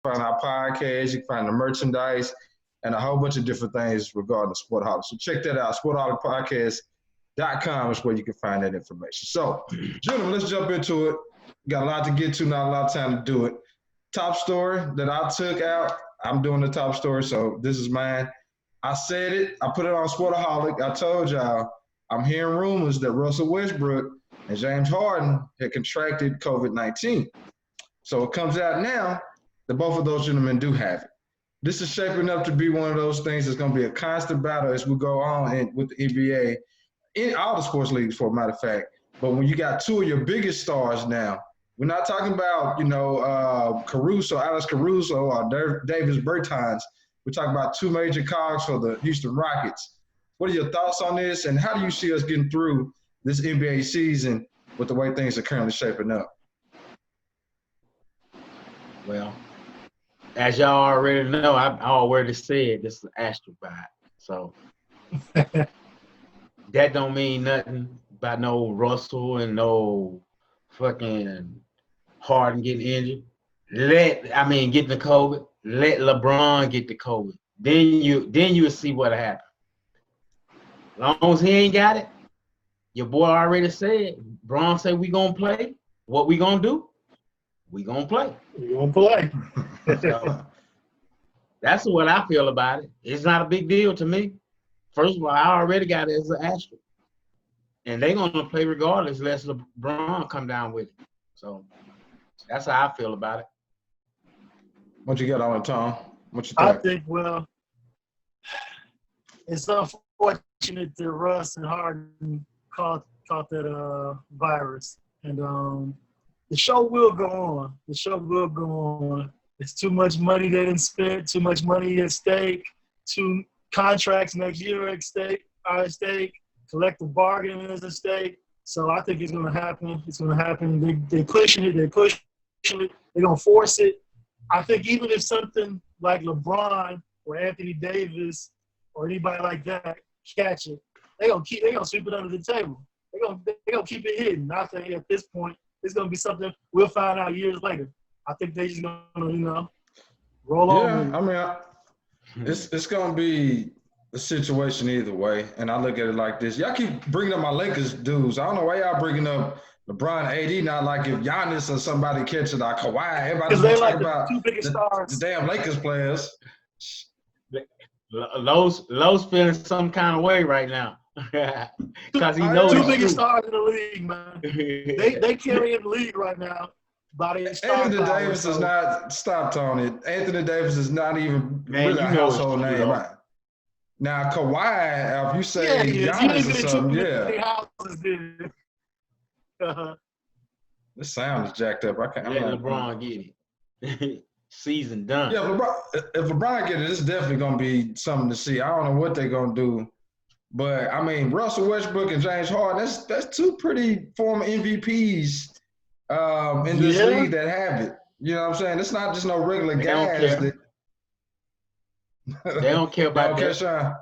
find our podcast, you can find the merchandise, and a whole bunch of different things regarding the Sportaholic. So check that out. Sportaholicpodcast.com is where you can find that information. So, gentlemen, let's jump into it. Got a lot to get to, not a lot of time to do it. Top story that I took out, I'm doing the top story, so this is mine. I said it. I put it on Sportaholic. I told y'all, I'm hearing rumors that Russell Westbrook and James Harden had contracted COVID-19. So it comes out now that both of those gentlemen do have it. This is shaping up to be one of those things that's going to be a constant battle as we go on with the NBA, in all the sports leagues, for a matter of fact. But when you got two of your biggest stars now, we're not talking about, Alex Caruso or Davis Bertans. We're talking about two major cogs for the Houston Rockets. What are your thoughts on this, and how do you see us getting through this NBA season with the way things are currently shaping up? Well, as y'all already know, I already said this is an asterisk by it. So that don't mean nothing about no Russell and no fucking Harden getting injured. Getting the COVID. Let LeBron get the COVID. Then you'll see what'll happen. As long as he ain't got it, your boy already said, Bron said we gonna play. What we gonna do? We gonna play. We gonna play. So, that's what I feel about it. It's not a big deal to me. First of all, I already got it as an asterisk. And they're gonna play regardless unless LeBron come down with it. So that's how I feel about it. What you got on it, Tom? What you think? I think, well, it's unfortunate that Russ and Harden caught that virus. And the show will go on. The show will go on. It's too much money they didn't spend, too much money at stake, two contracts next year at stake, collective bargaining is at stake. So I think it's going to happen. It's going to happen. They're pushing it. They're pushing it. They're going to force it. I think even if something like LeBron or Anthony Davis or anybody like that catch it, they're going to sweep it under the table. They're going to keep it hidden. I think at this point, it's going to be something we'll find out years later. I think they're just going to, roll on. Yeah, I mean, it's going to be a situation either way, and I look at it like this. Y'all keep bringing up my Lakers dudes. I don't know why y'all bringing up LeBron, AD, not like if Giannis or somebody catches like Kawhi. Everybody's they talking like about the two biggest stars. The damn Lakers players. Lowe's feeling some kind of way right now. Because he knows two biggest stars in the league, man. they carry in the league right now. Anthony Davis is not. Stop, Tony. Anthony Davis is not even really a household name. Right? Now Kawhi, if you say Giannis or something, this sound is jacked up. I can't. Let LeBron get it. Season done. Yeah, if LeBron get it, it's definitely gonna be something to see. I don't know what they're gonna do. But, I mean, Russell Westbrook and James Harden, that's two pretty former MVPs in this league that have it. You know what I'm saying? It's not just no regular guys. They don't care about that.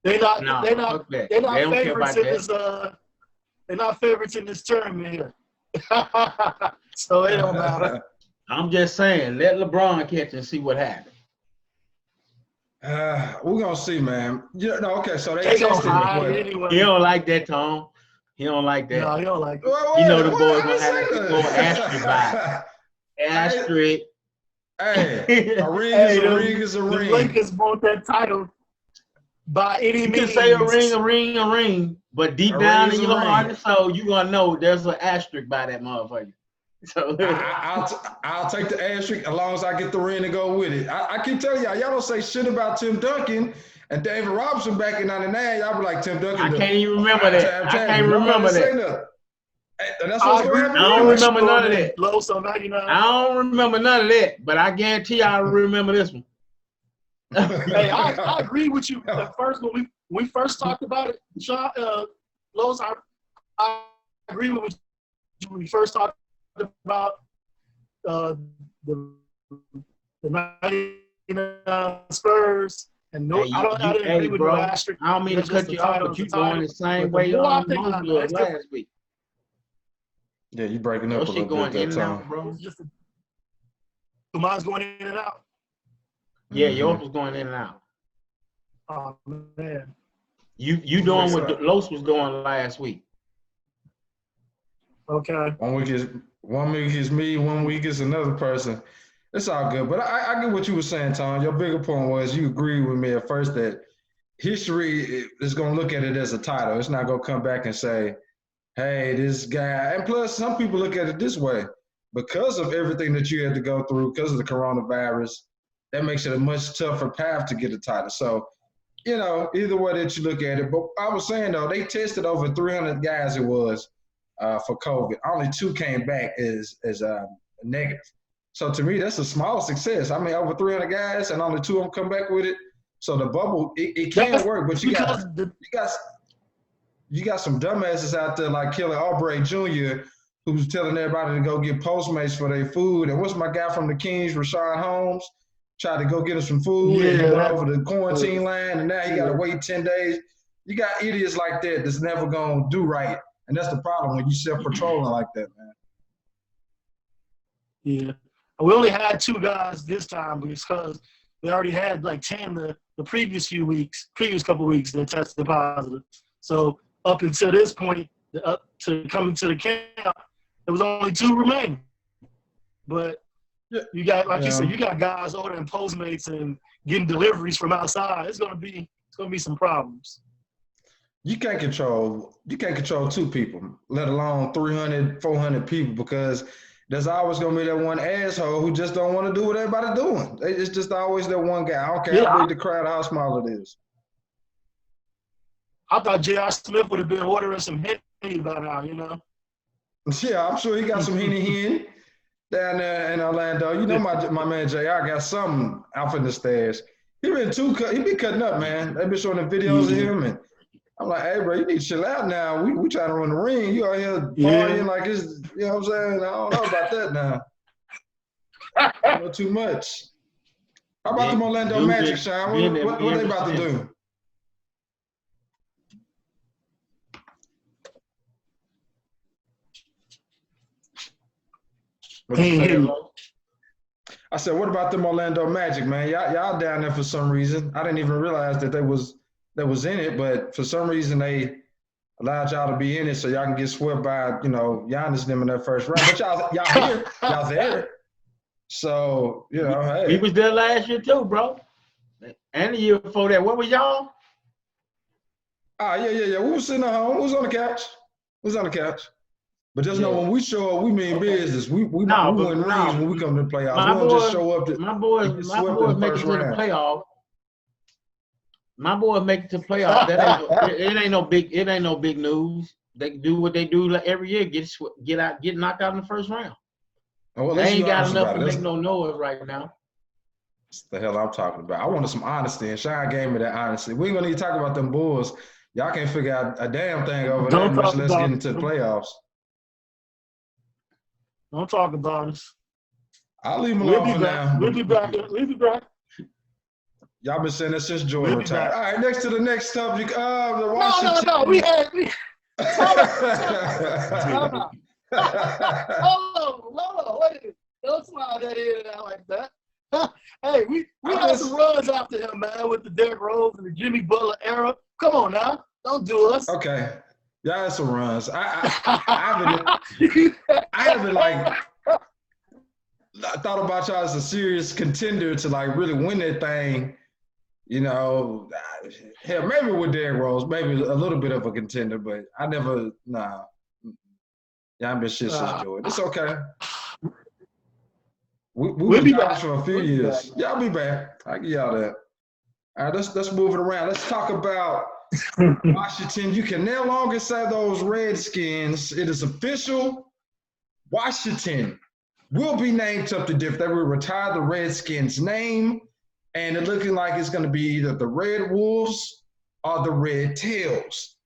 They're not favorites in this. They're not favorites in this tournament here. So it don't matter. I'm just saying, let LeBron catch and see what happens. We're gonna see, man. Okay, so they tested anyway. He don't like that, Tom. He don't like that. No, he don't like that. The boys gonna have to go asterisk by it. Asterisk. Hey, a ring is a ring. The Lakers want that title by any means. You can say a ring, but deep down in your heart and soul, you gonna know there's an asterisk by that motherfucker. So I'll take the asterisk as long as I get the ring to go with it. I keep telling y'all don't say shit about Tim Duncan and David Robinson back in '99. Y'all be like Tim Duncan. I can't even remember that. I can't remember that. That's what's going to happen. I don't remember none of that. I don't remember none of that, but I guarantee I remember this one. Hey, I agree with you. At first, when we first talked about it, Sean, Los, I agree with you when we first talked about the 99 Spurs. And no, I didn't agree with bro, the asterisk. I don't mean to cut you off, but you going the same way you last week. Yeah, you breaking up a little bit that time. Bro. mine's going in and out. Yeah, yours was going in and out. Oh man. You doing what Los was doing last week. Okay. 1 week is me, 1 week is another person. It's all good. But I get what you were saying, Tom. Your bigger point was you agreed with me at first that history is going to look at it as a title. It's not going to come back and say, hey, this guy. And plus, some people look at it this way. Because of everything that you had to go through, because of the coronavirus, that makes it a much tougher path to get a title. So, you know, either way that you look at it. But I was saying, though, they tested over 300 guys it was for COVID. Only 2 came back as negative. So, to me, that's a small success. I mean, over 300 guys and only 2 of them come back with it. So, the bubble, it can work. But you got some dumbasses out there like Kelly Oubre Jr., who's telling everybody to go get Postmates for their food. And what's my guy from the Kings, Rashawn Holmes, tried to go get him some food and he went over the quarantine line, and now he got to wait 10 days. You got idiots like that that's never going to do right. And that's the problem when you self-patrolling like that, man. Yeah. We only had 2 guys this time because we already had like 10 the previous couple weeks that tested positive. So up until this point, up to coming to the camp, there was only 2 remaining. But you got, like you said, you got guys ordering Postmates and getting deliveries from outside. It's gonna be some problems. You can't control 2 people, let alone 300, 400 people, because there's always gonna be that one asshole who just don't want to do what everybody's doing. It's just always that one guy. I don't care how big the crowd, how small it is. I thought J.R. Smith would have been ordering some Henny by now, you know. Yeah, I'm sure he got some Henny down there in Orlando. You know, my man J.R. got something out in the stairs. He been cutting up, man. They been showing the videos of him, and I'm like, hey, bro, you need to chill out now. We trying to run the ring. You out here partying like it's, you know what I'm saying? I don't know about that now. I know too much. How about them Orlando Magic, Sean? What they about to do? I said, what about them Orlando Magic, man? Y'all down there for some reason. I didn't even realize that they was in it, but for some reason they allowed y'all to be in it so y'all can get swept by, you know, Giannis them in that first round. But y'all here, y'all there. So, you know, hey. We was there last year too, bro. And the year before that. What was y'all? Yeah. We was sitting at home. We was on the couch. But just know when we show up, we mean business. We win rings when we come to the playoffs. We don't just show up to my boys make it to the playoffs. My boys make it to playoffs. It ain't no big news. They do what they do like every year. Get knocked out in the first round. Oh, well, they ain't got enough to make no noise right now. That's the hell I'm talking about. I wanted some honesty, and Sean gave me that honesty. We ain't gonna need to talk about them Bulls. Y'all can't figure out a damn thing over there, much less get into the playoffs. Don't talk about us. I'll leave them alone for now. We'll be back. Y'all been saying that since Jordan retired. All right, next to the next subject. The Washington. No. We had. Hold on. Wait. Don't smile that in out like that. Hey, we had some runs after him, man, with the Derrick Rose and the Jimmy Butler era. Come on now. Don't do us. Okay. Y'all had some runs. I haven't like thought about y'all as a serious contender to like really win that thing. You know, hell, maybe with Derrick Rose, maybe a little bit of a contender, but I never. Y'all been shit since Jordan. It's okay. We'll be back for a few years. Y'all be back. I give y'all that. All right, let's move it around. Let's talk about Washington. You can no longer say those Redskins. It is official. Washington will be named something different. They will retire the Redskins name, and it's looking like it's going to be either the Red Wolves or the Red Tails.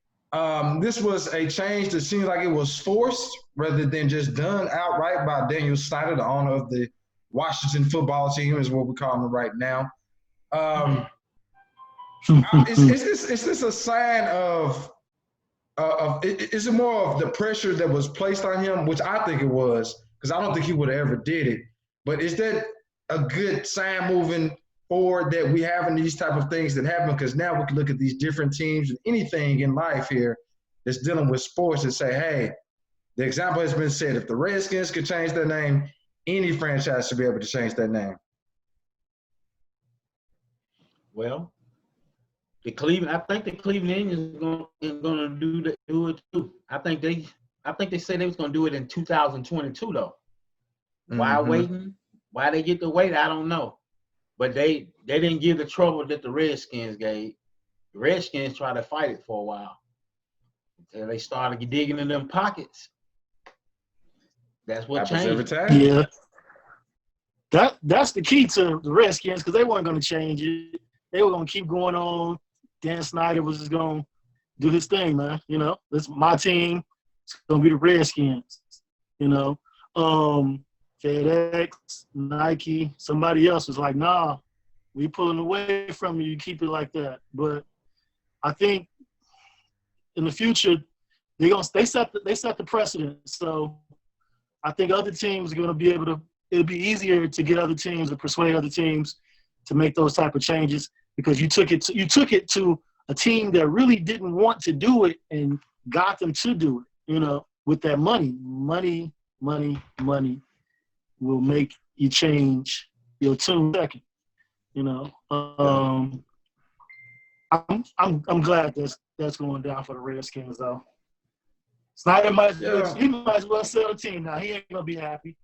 This was a change that seemed like it was forced rather than just done outright by Daniel Snyder, the owner of the Washington football team, is what we call them right now. Is this a sign of is it more of the pressure that was placed on him, which I think it was, because I don't think he would have ever did it. But is that a good sign moving forward that we having these type of things that happen? Because now we can look at these different teams and anything in life here that's dealing with sports and say, hey, the example has been said. If the Redskins could change their name, any franchise should be able to change their name. Well, I think the Cleveland Indians is gonna do it too. I think they said they was gonna do it in 2022 though. Why waiting? Why they get to wait? I don't know. But they didn't give the trouble that the Redskins gave. The Redskins tried to fight it for a while until they started digging in them pockets. That's what happens changed every time. Yeah. That's the key to the Redskins because they weren't going to change it. They were going to keep going on. Dan Snyder was just going to do his thing, man. You know, this is my team. It's going to be the Redskins. You know, FedEx, Nike, somebody else was like, nah, we pulling away from you. You keep it like that. But I think in the future, they set the precedent. So I think other teams are going to be able to. It'll be easier to get other teams or persuade other teams to make those type of changes because you took it to a team that really didn't want to do it and got them to do it. You know, with that money will make you change your tune second. You know, I'm glad that's going down for the Redskins though. Snyder he might as well sell the team now. He ain't gonna be happy.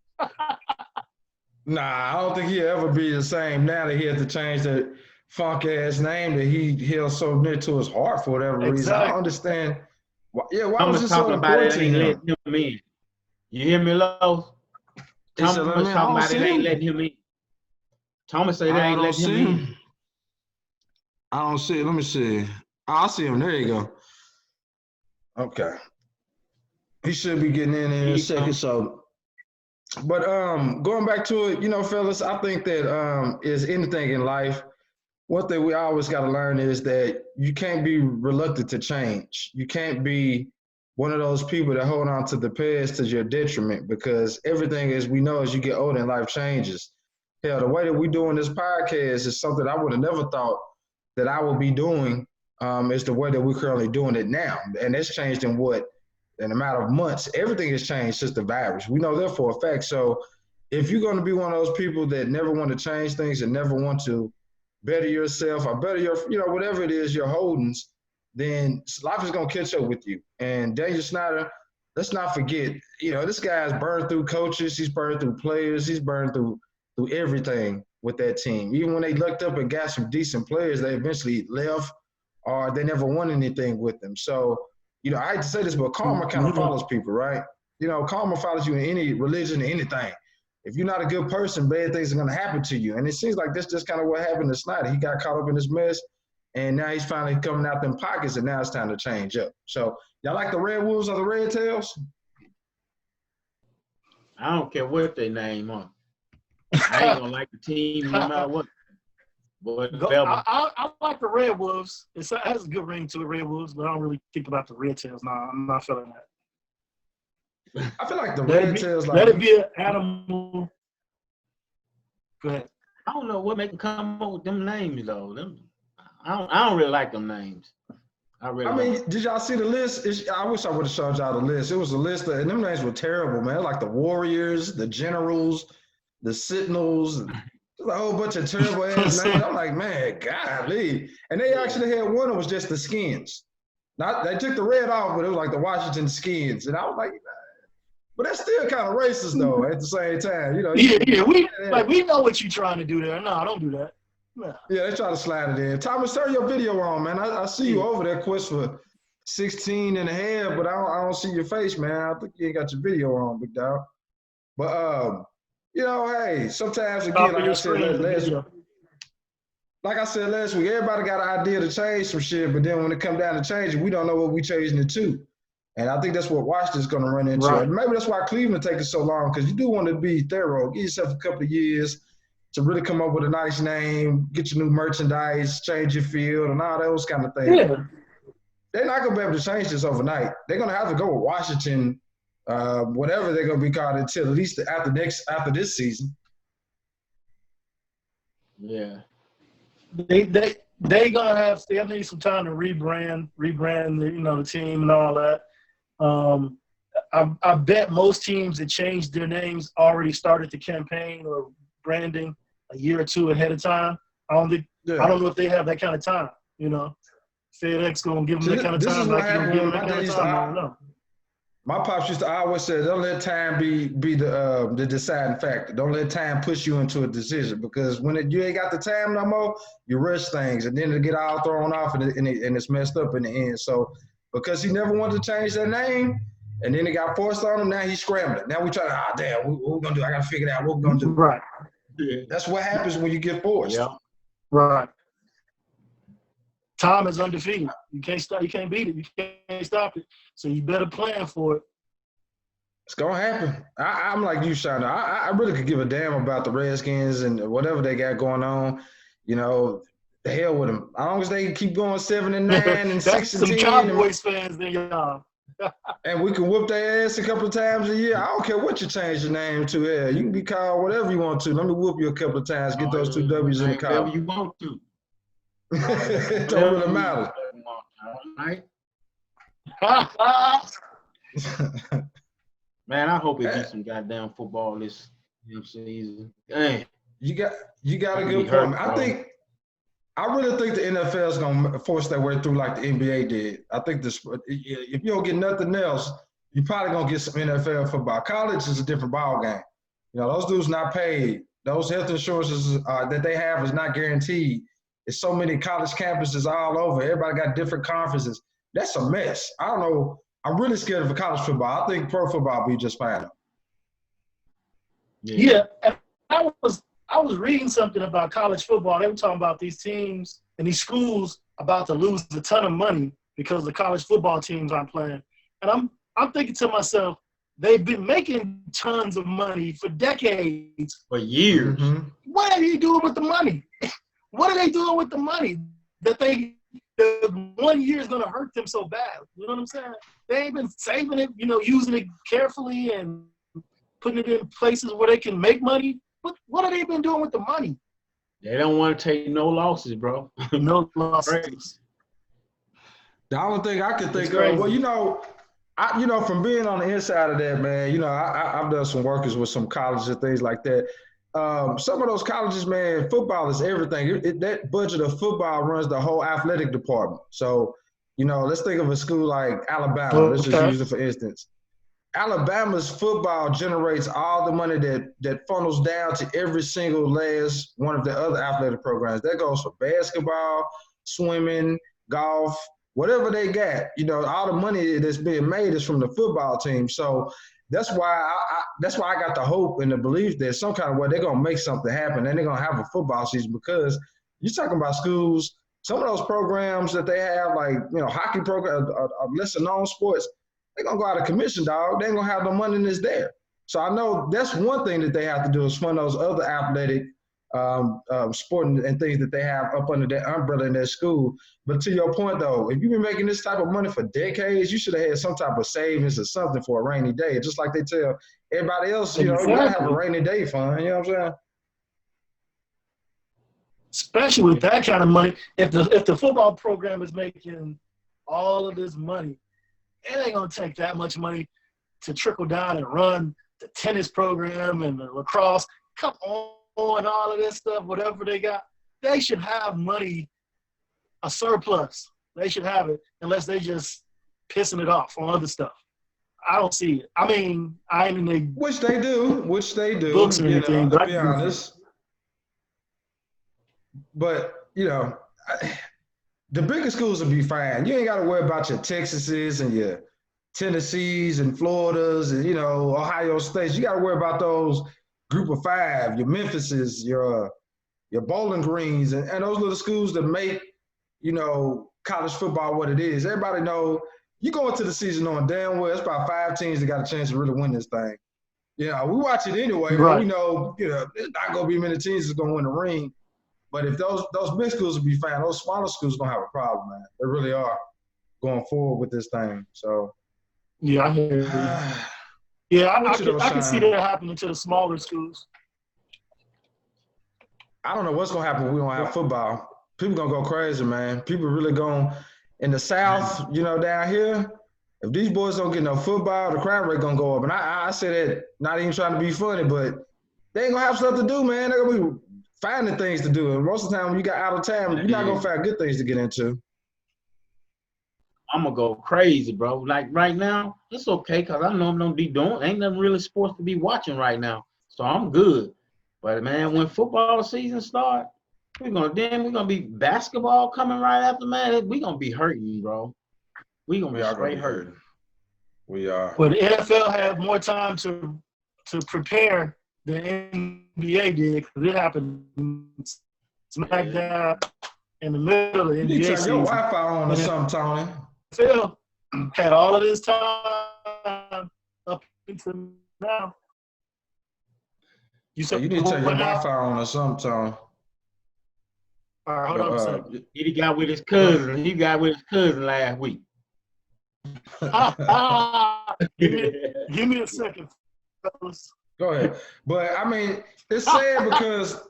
Nah, I don't think he'll ever be the same now that he had to change that funk ass name that he held so near to his heart for whatever reason. I don't understand. Why was this so important to him? You hear me, Lowe? Thomas talking about it ain't letting him in. Thomas said they ain't letting him in. I don't see it. Let me see. I see him. There you go. Okay. He should be getting in a second. So, but going back to it, you know, fellas, I think that is anything in life. One thing we always got to learn is that you can't be reluctant to change. You can't be one of those people that hold on to the past to your detriment because everything, as we know, as you get older and life changes. Hell, the way that we're doing this podcast is something I would have never thought that I would be doing is the way that we're currently doing it now. And it's changed in a matter of months. Everything has changed since the virus. We know that for a fact. So if you're going to be one of those people that never want to change things and never want to better yourself or better your, you know, whatever it is, your holdings, then life is going to catch up with you. And Daniel Snyder, let's not forget, you know, this guy's burned through coaches. He's burned through players. He's burned through everything with that team. Even when they looked up and got some decent players, they eventually left or they never won anything with them. So, you know, I hate to say this, but karma kind of follows people, right? You know, karma follows you in any religion, anything. If you're not a good person, bad things are going to happen to you. And it seems like this just kind of what happened to Snyder. He got caught up in this mess, and now he's finally coming out them pockets, and now it's time to change up. So, y'all like the Red Wolves or the Red Tails? I don't care what they name on. I ain't going to like the team no matter what. I like the Red Wolves. It has a good ring to the Red Wolves, but I don't really think about the Red Tails. No, I'm not feeling that. I feel like the Red Tails let it be an animal. Go ahead. I don't know what make them come up with them names though. I don't really like them names. I mean, did y'all see the list? I wish I would have showed y'all the list. It was a list and them names were terrible, man. Like the Warriors, the Generals, the Sentinels, a whole bunch of terrible ass names. I'm like, man, golly. And they actually had one that was just the Skins. They took the red off, but it was like the Washington Skins. And I was like, but that's still kind of racist though. At the same time, you know. We know what you're trying to do there. No, don't do that. No. Yeah, they try to slide it in. Thomas, turn your video on, man. I see you over there, quest for 16 and a half, but I don't see your face, man. I think you ain't got your video on, big dog. But you know, hey, sometimes again, like I said last week, everybody got an idea to change some shit, but then when it comes down to changing, we don't know what we changing it to. And I think that's what Washington's going to run into. Right. And maybe that's why Cleveland taking so long, because you do want to be thorough. Give yourself a couple of years to really come up with a nice name, get your new merchandise, change your field, and all those kind of things. Yeah. They're not going to be able to change this overnight. They're going to have to go with Washington, whatever they're going to be called until at least after this season. Yeah. They gonna have. They need some time to rebrand the team and all that. I bet most teams that changed their names already started the campaign or branding a year or two ahead of time. I don't know if they have that kind of time. FedEx gonna give them that kind of time. Like you gonna give them that kind of time. I don't know. My pops used to always say, "Don't let time be the deciding factor. Don't let time push you into a decision because when you ain't got the time no more, you rush things and then it'll get all thrown off and it's messed up in the end." So because he never wanted to change their name and then it got forced on him, now he's scrambling. Now we try to, damn, what we gonna do? I gotta figure it out. What we gonna do? Right. That's what happens when you get forced. Yeah. Right. Time is undefeated. You can't stop. You can't beat it. You can't stop it. So you better plan for it. It's gonna happen. I'm like you, Shonda. I really could give a damn about the Redskins and whatever they got going on. The hell with them. As long as they keep going 7-9 and 6-10. Some Cowboys fans, then y'all. And we can whoop their ass a couple of times a year. I don't care what you change your name to. Yeah, you can be called whatever you want to. Let me whoop you a couple of times. Get those 2 W's in the car. Whatever you want to. It don't really matter. Right? Man, I hope it be some goddamn football this season. Dang. You got a good point. I really think the NFL is gonna force their way through like the NBA did. I think if you don't get nothing else, you're probably gonna get some NFL football. College is a different ball game. Those dudes not paid. Those health insurances that they have is not guaranteed. There's so many college campuses all over. Everybody got different conferences. That's a mess. I don't know. I'm really scared of college football. I think pro football will be just fine. Yeah. I was reading something about college football. They were talking about these teams and these schools about to lose a ton of money because the college football teams aren't playing. And I'm thinking to myself, they've been making tons of money for decades. For years. Mm-hmm. What are they doing with the money? What are they doing with the money that the 1 year is going to hurt them so bad? You know what I'm saying? They ain't been saving it, using it carefully and putting it in places where they can make money. What have they been doing with the money? They don't want to take no losses, bro. No losses. The only thing I can think of, from being on the inside of that, man, I've done some workers with some colleges and things like that. Some of those colleges, man, football is everything. That budget of football runs the whole athletic department. So, let's think of a school like Alabama. Let's just use it for instance. Alabama's football generates all the money that funnels down to every single last one of the other athletic programs. That goes for basketball, swimming, golf, whatever they got. All the money that's being made is from the football team. So that's why I got the hope and the belief that some kind of way they're gonna make something happen and they're gonna have a football season because you're talking about schools. Some of those programs that they have, like hockey program, lesser known sports, they're gonna go out of commission, dog. They ain't gonna have no money that's there. So I know that's one thing that they have to do is fund those other athletic sport and things that they have up under that umbrella in their school. But to your point, though, if you've been making this type of money for decades, you should have had some type of savings or something for a rainy day. Just like they tell everybody else, you gotta have a rainy day fund. You know what I'm saying? Especially with that kind of money, if the football program is making all of this money, it ain't gonna take that much money to trickle down and run the tennis program and the lacrosse. Come on, all of this stuff, whatever they got, they should have money, a surplus. They should have it, unless they just pissing it off on other stuff. I don't see it. I mean, I ain't in the which they do books or anything. To be honest. But the bigger schools will be fine. You ain't got to worry about your Texases and your Tennessees and Floridas and Ohio States. You got to worry about those Group of Five, your Memphises, your Bowling Greens, and those little schools that make college football what it is. Everybody know you go into the season knowing damn well it's about 5 teams that got a chance to really win this thing. We watch it anyway, right. But we know there's not gonna be many teams that's gonna win the ring. But if those big schools will be fine, those smaller schools gonna have a problem, man. They really are going forward with this thing. So yeah, I hear you. Yeah, I can see that happening to the smaller schools. I don't know what's gonna happen when we don't have football. People gonna go crazy, man. People really going in the South, down here. If these boys don't get no football, the crowd rate gonna go up. And I say that not even trying to be funny, but they ain't gonna have stuff to do, man. They're gonna be finding things to do. And most of the time when you got out of town, you're not gonna find good things to get into. I'm gonna go crazy, bro. Like right now, it's okay because I know I'm gonna be doing. Ain't nothing really sports to be watching right now, so I'm good. But man, when football season start, we're gonna be basketball coming right after, man. We gonna be hurting, bro. We gonna be straight hurting. We are. Well, the NFL had more time to prepare than NBA did because it happened smack dab in the middle of the NBA You need to turn season. your Wi-Fi on or something, Tony. Phil had all of this time up until now. You need to turn your Wi-Fi on or something, Tony. All right, hold on a second. He got with his cousin. He got with his cousin last week. Give me a second, fellas. Go ahead. But, I mean, it's sad because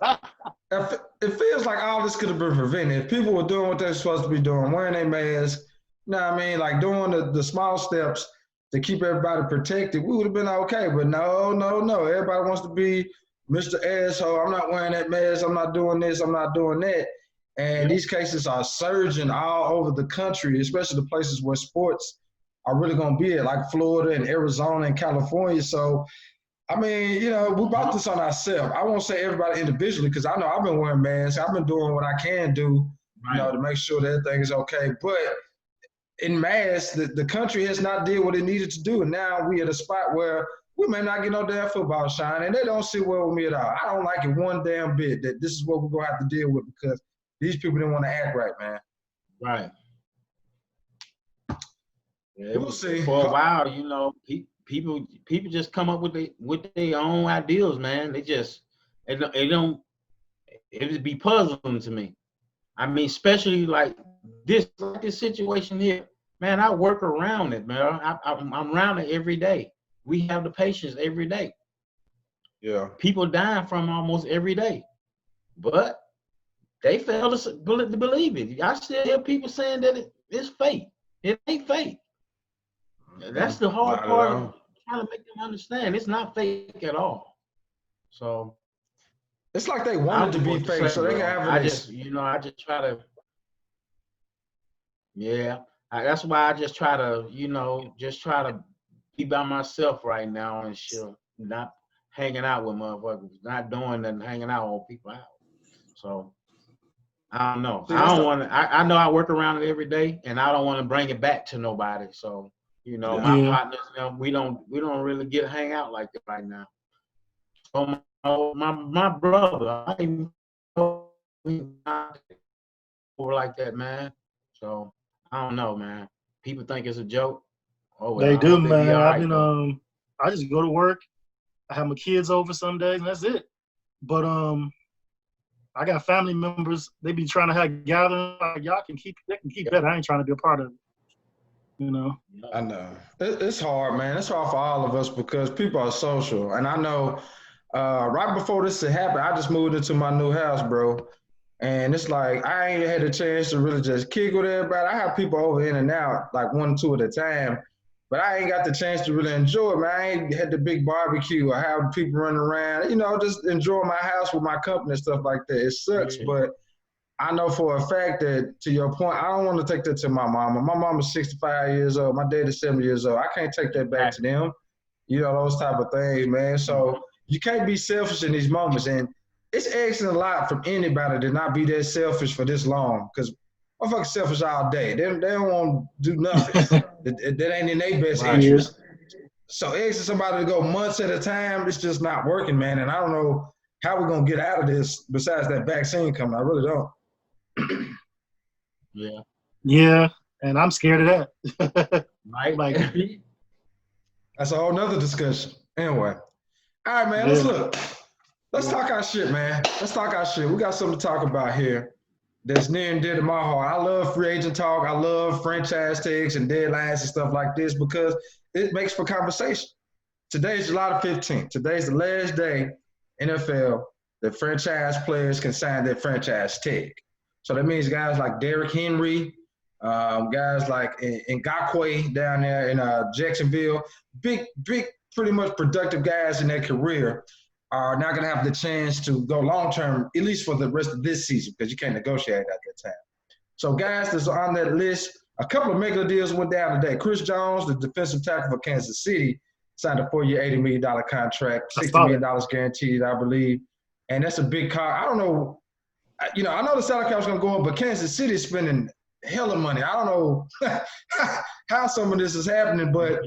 it feels like all this could have been prevented. If people were doing what they're supposed to be doing, wearing their masks, you know what I mean, like doing the small steps to keep everybody protected, we would have been okay. But no. Everybody wants to be Mr. Asshole. I'm not wearing that mask. I'm not doing this. I'm not doing that. And these cases are surging all over the country, especially the places where sports are really going to be at, like Florida and Arizona and California. So, I mean, we brought this on ourselves. I won't say everybody individually because I know I've been wearing masks. I've been doing what I can do, to make sure that everything is okay. But in mass, the country has not did what it needed to do. And now we at a spot where we may not get no damn football shine, and they don't sit well with me at all. I don't like it one damn bit that this is what we're going to have to deal with because these people didn't want to act right, man. Right. Yeah, we'll see. For a while, people just come up with their own ideals, man. It would be puzzling to me. I mean, especially like this situation here, man. I work around it, man. I'm around it every day. We have the patients every day. Yeah. People dying from almost every day, but they fail to believe it. I still hear people saying that it's fake. It ain't fake. That's the hard part of trying to make them understand. It's not fake at all. So it's like they want it to be fake, so they can have it. I just try to. Yeah, that's why I just try to, be by myself right now and shit. Not hanging out with motherfuckers. Not doing nothing, hanging out with people out. So I don't know. See, I don't want to. I know I work around it every day, and I don't want to bring it back to nobody. So. My partners, we don't really hang out like that right now. So my brother, I ain't over like that, man. So I don't know, man. People think it's a joke. Oh, well, they do, man. Right, I just go to work. I have my kids over some days, and that's it. But I got family members. They be trying to have gatherings. Like, they can keep that. I ain't trying to be a part of it. I know. It's hard, man. It's hard for all of us because people are social. And I know right before this happened, I just moved into my new house, bro. And it's like I ain't had a chance to really just kick with everybody. I have people over in and out, like 1 or 2 at a time. But I ain't got the chance to really enjoy it, man. I ain't had the big barbecue. I have people running around, just enjoy my house with my company and stuff like that. It sucks, but I know for a fact that, to your point, I don't want to take that to my mama. My mama's 65 years old. My dad is 70 years old. I can't take that back to them. Those type of things, man. So you can't be selfish in these moments. And it's asking a lot from anybody to not be that selfish for this long because motherfuckers selfish all day. They don't want to do nothing. that ain't in their best interest. So asking somebody to go months at a time, it's just not working, man. And I don't know how we're going to get out of this besides that vaccine coming. I really don't. Yeah, and I'm scared of that. Right? Like, that's a whole nother discussion. Anyway. All right, man, let's talk our shit, man. Let's talk our shit. We got something to talk about here that's near and dear to my heart. I love free agent talk. I love franchise tags and deadlines and stuff like this because it makes for conversation. Today's July the 15th. Today's the last day NFL the franchise players can sign their franchise tag. So that means guys like Derrick Henry, guys like Ngakoue down there in Jacksonville, big, pretty much productive guys in their career are not going to have the chance to go long-term, at least for the rest of this season, because you can't negotiate at that time. So guys that's on that list, a couple of mega deals went down today. Chris Jones, the defensive tackle for Kansas City, signed a 4-year, $80 million contract, $60 million guaranteed, I believe. And that's a big car. I don't know. I know the salary cap's going to go up, but Kansas City is spending hella money. I don't know how some of this is happening, but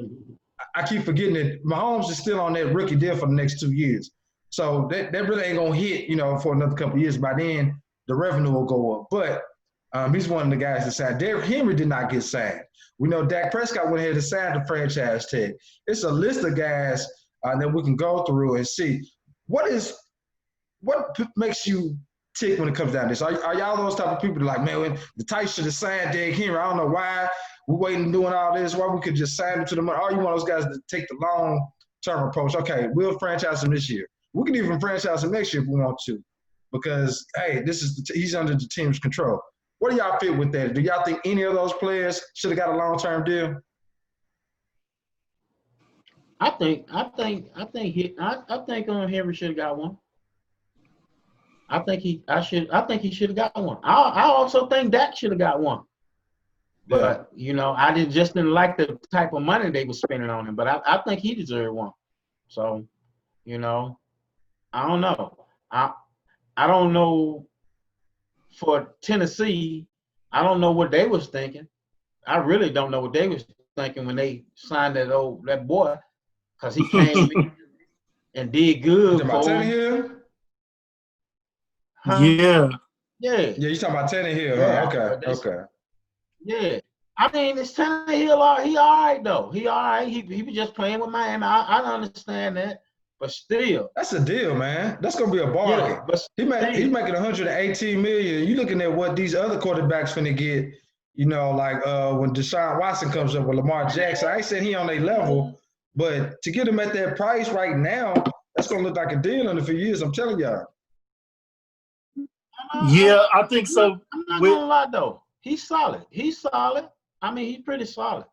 I keep forgetting that Mahomes is still on that rookie deal for the next 2 years. So that really ain't going to hit, for another couple of years. By then, the revenue will go up. But he's one of the guys that signed. Derrick Henry did not get signed. We know Dak Prescott went ahead and signed the franchise tag. It's a list of guys that we can go through and see. What makes you tick when it comes down to this? Are y'all those type of people that like, man, the Titans should have signed Derrick Henry? I don't know why we're waiting doing all this. Why we could just sign him to the money? Or you want those guys to take the long-term approach? Okay, we'll franchise him this year. We can even franchise him next year if we want to, because hey, he's under the team's control. What do y'all fit with that? Do y'all think any of those players should have got a long-term deal? I think Henry should have got one. I think he should have got one. I also think Dak should have got one. But I didn't like the type of money they were spending on him. But I think he deserved one. So, I don't know. I don't know. For Tennessee, I don't know what they was thinking. I really don't know what they was thinking when they signed that boy, because he came in and did good. You talking about Tannehill? Huh? Yeah. Yeah, you talking about Tannehill? Yeah. Okay. Yeah. I mean, it's Tannehill. He all right though. He all right. He was just playing with Miami. I understand that. But still, that's a deal, man. That's gonna be a bargain. Yeah, but he's making $118 million. You looking at what these other quarterbacks finna get? Like when Deshaun Watson comes up with Lamar Jackson. I ain't saying he on a level, but to get him at that price right now, that's gonna look like a deal in a few years. I'm telling y'all. Yeah, I think so. I'm not gonna lie though. He's solid. I mean, he's pretty solid.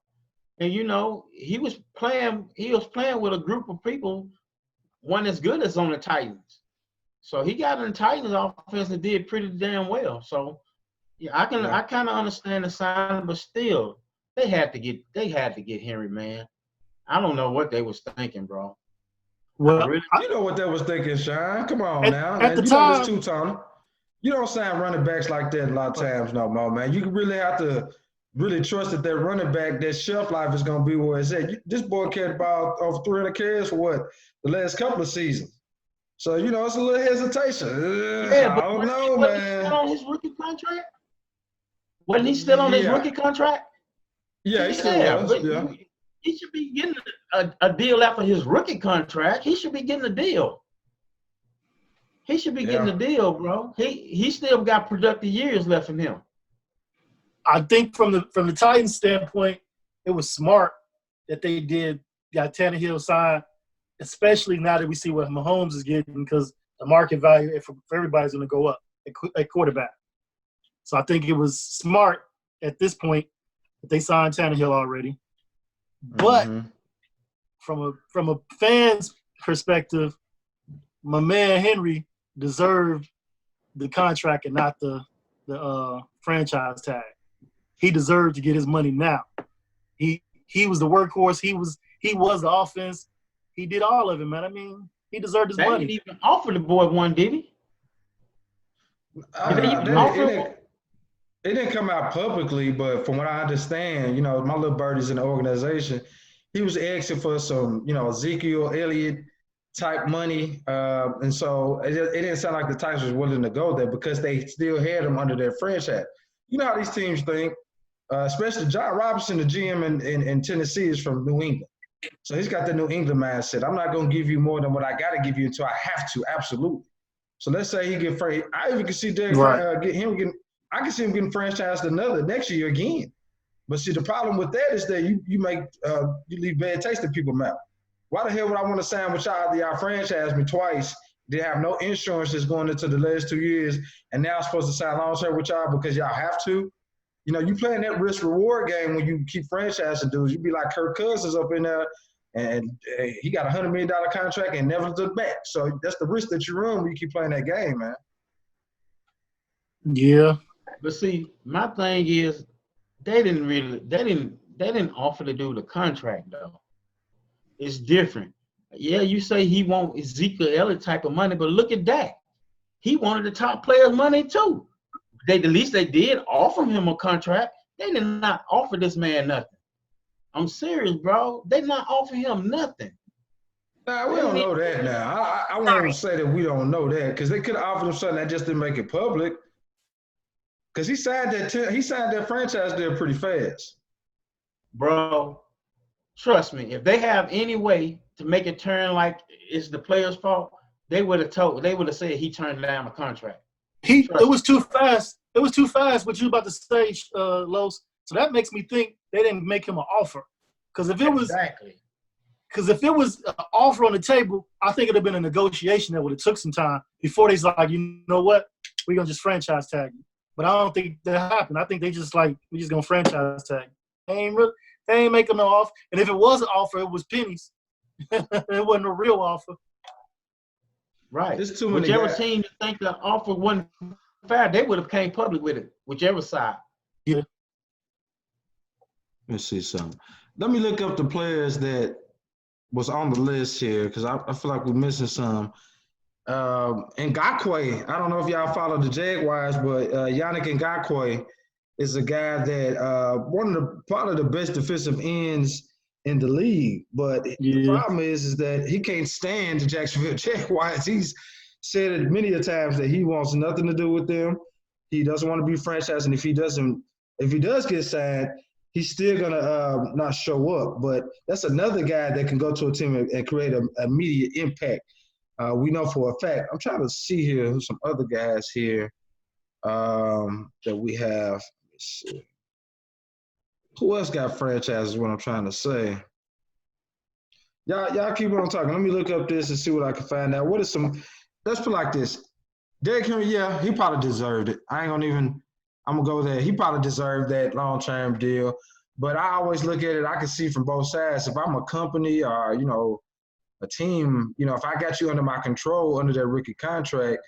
And he was playing with a group of people. One as good as on the Titans. So he got in the Titans offense and did pretty damn well. So yeah, I kind of understand the sign, but still, they had to get Henry, man. I don't know what they was thinking, bro. Well, you know what they was thinking, Sean. Come on now. At the time, it's two-toner. You don't sign running backs like that a lot of times no more, man. You really have to really trust that running back, that shelf life is going to be where it's at. This boy carried about over 300 carries for what? The last couple of seasons. So, it's a little hesitation. I don't know, man. Wasn't he still on his rookie contract? Wasn't he still on his rookie contract? Yeah, he still was. Yeah. He should be getting a deal after his rookie contract. He should be getting a deal. He should be getting a deal, bro. He still got productive years left in him. I think from the Titans standpoint, it was smart that they got Tannehill signed, especially now that we see what Mahomes is getting, because the market value for everybody's going to go up at quarterback. So I think it was smart at this point that they signed Tannehill already. But from a fan's perspective, my man Henry deserved the contract and not the franchise tag. He deserved to get his money now. He was the workhorse. He was the offense. He did all of it, man. I mean, he deserved his money. They didn't even offer the boy one, did he? It didn't come out publicly, but from what I understand, my little birdie's in the organization. He was asking for some, Ezekiel Elliott type money. And so it didn't sound like the Titans was willing to go there because they still had him under their franchise. You know how these teams think, especially John Robinson, the GM in Tennessee, is from New England. So he's got the New England mindset. I'm not going to give you more than what I got to give you until I have to, absolutely. So let's say he get free. I even can see I can see him getting franchised next year again. But see, the problem with that is that you leave bad taste in people's mouth. Why the hell would I want to sign with y'all after y'all franchise me twice They have no insurance that's going into the last 2 years, and now supposed to sign long-term with y'all because y'all have to. You know, you playing that risk-reward game when you keep franchising dudes. You be like Kirk Cousins up in there, and he got a $100 million contract and never looked back. So that's the risk that you run when you keep playing that game, man. Yeah. But see, my thing is, they didn't offer to do the contract though. It's different. Yeah, you say he want Ezekiel Elliott type of money, but look at that. He wanted the top players' money too. At least they did offer him a contract. They did not offer this man nothing. I'm serious, bro. They did not offer him nothing. Nah, we don't know that now. I want to say that we don't know that because they could have offered him something that just didn't make it public. Because he signed that franchise deal pretty fast. Bro, trust me, if they have any way to make it turn like it's the player's fault, they would have said he turned down the contract. It was too fast. It was too fast what you about to say, Los. So that makes me think they didn't make him an offer. Because if it was an offer on the table, I think it'd have been a negotiation that would have took some time before they's like, you know what, we're gonna just franchise tag you. But I don't think that happened. I think they just like, we just gonna franchise tag. They ain't making no offer. And if it was an offer, it was pennies. It wasn't a real offer. Right. Whichever team you think the offer wasn't fair, they would have came public with it, whichever side. Yeah. Let's see something. Let me look up the players that was on the list here because I feel like we're missing some. Ngakoue, I don't know if y'all follow the Jaguars, but Yannick Ngakoue is a guy that probably the best defensive ends in the league. But the problem is that he can't stand the Jacksonville Jaguars. He's said it many a times that he wants nothing to do with them. He doesn't want to be franchised, and if he does get signed, he's still gonna not show up. But that's another guy that can go to a team and create an immediate impact. We know for a fact. I'm trying to see here who's some other guys here that we have. Let's see. Who else got franchises? What I'm trying to say. Y'all keep on talking. Let me look up this and see what I can find out. What is some? Let's put it like this. Derrick Henry, yeah, he probably deserved it. I'm gonna go there. He probably deserved that long-term deal. But I always look at it. I can see from both sides. If I'm a company or a team, if I got you under my control under that rookie contract,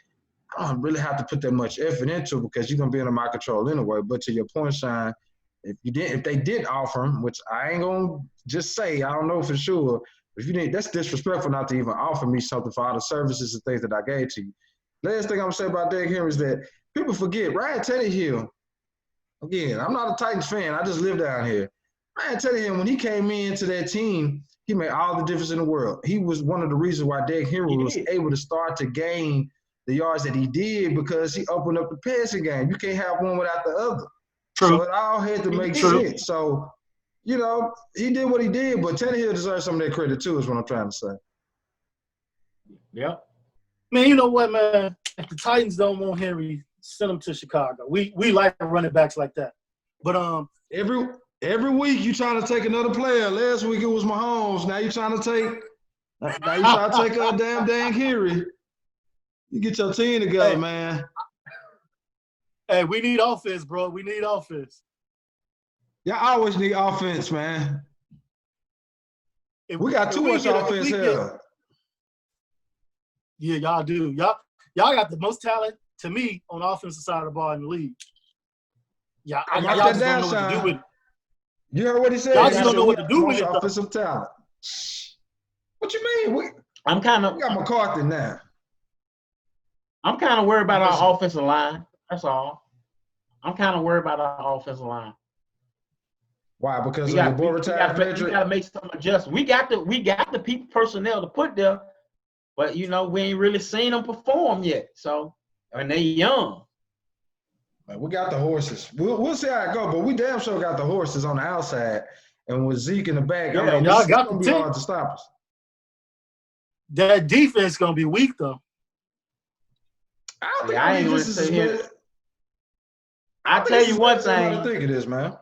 I don't really have to put that much effort into it because you're gonna be under my control anyway. But to your point, Sean, if they did offer him, which I ain't gonna just say, I don't know for sure. If you didn't, that's disrespectful not to even offer me something for all the services and things that I gave to you. Last thing I'm gonna say about Derrick Henry is that people forget Ryan Tannehill. Again, I'm not a Titans fan. I just live down here. Ryan Tannehill, when he came into that team, he made all the difference in the world. He was one of the reasons why Derrick Henry was able to start to gain the yards that he did because he opened up the passing game. You can't have one without the other. True. So it all had to make sense. So, he did what he did, but Tannehill deserves some of that credit too, is what I'm trying to say. Yep. Man, you know what, man? If the Titans don't want Henry, send him to Chicago. We like running backs like that. But every week you trying to take another player. Last week it was Mahomes. Now you trying to take a damn Henry. You get your team together, man. Hey, we need offense, bro. We need offense. Y'all always need offense, man. We got too much offense here. Yeah, y'all do. Y'all got the most talent, to me, on the offensive side of the ball in the league. Yeah, y'all just don't know what to do with it. You heard what he said? Y'all just don't know what to do with it. Offensive talent. What you mean? We got McCarthy now. I'm kind of worried about our offensive line. That's all. I'm kind of worried about our offensive line. Why? Because of the boy retired. We got to make some adjustments. We got the people personnel to put there, but we ain't really seen them perform yet. So, and they young. We got the horses. We'll see how it goes, but we damn sure got the horses on the outside, and with Zeke in the back, y'all got to be hard to stop us. That defense gonna be weak though. I ain't gonna say here. I tell you one thing. I think it is, man.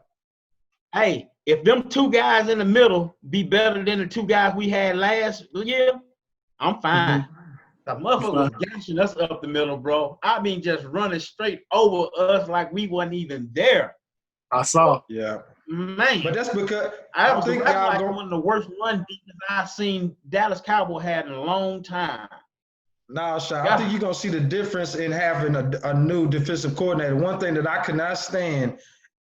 Hey, if them two guys in the middle be better than the two guys we had last year, I'm fine. The motherfucker was gashing us up the middle, bro. I mean, just running straight over us like we wasn't even there. I saw. Yeah. Man. But that's because I think that's like one of the worst run defenses I've seen Dallas Cowboys had in a long time. Nah, Sean, I think you're going to see the difference in having a new defensive coordinator. One thing that I could not stand,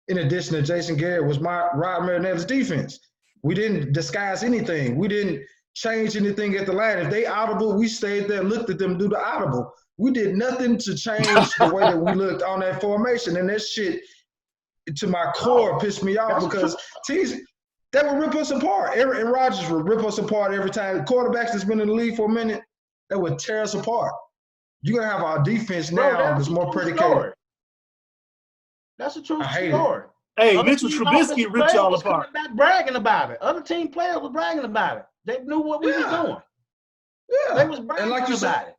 in addition to Jason Garrett, was Rod Marinelli's defense. We didn't disguise anything. We didn't change anything at the line. If they audible, we stayed there and looked at them do the audible. We did nothing to change the way that we looked on that formation. And that shit, to my core, pissed me off because teams, they would rip us apart. Aaron Rodgers would rip us apart every time. Quarterbacks that's been in the league for a minute, they would tear us apart. You're going to have our defense now that's more predicated. That's a true story. Hey, Mitchell Trubisky ripped y'all apart. Back bragging about it. Other team players were bragging about it. They knew what we were doing. Yeah. They was bragging about it.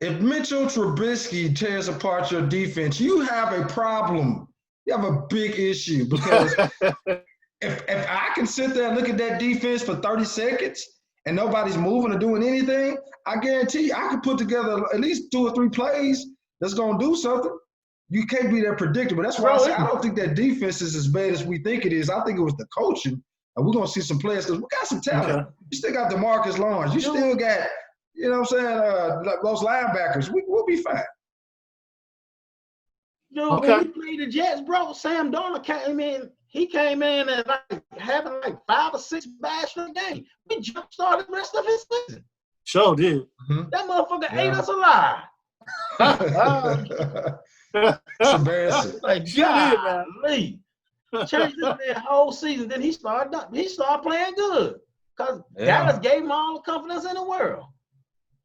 If Mitchell Trubisky tears apart your defense, you have a problem. You have a big issue because if I can sit there and look at that defense for 30 seconds and nobody's moving or doing anything, I guarantee you I can put together at least 2 or 3 plays that's going to do something. You can't be that predictable. That's why I say I don't think that defense is as bad as we think it is. I think it was the coaching. And we're going to see some players because we got some talent. Okay. You still got DeMarcus Lawrence. You still got, you know what I'm saying, those linebackers. We'll be fine. When we played the Jets, bro, Sam Darnold came in. He came in and having 5 or 6 bags for the game. We jump started the rest of his season. Sure did. Mm-hmm. That motherfucker ate us alive. It's embarrassing. Like, golly. Changed this man whole season. Then he started playing good because Dallas gave him all the confidence in the world.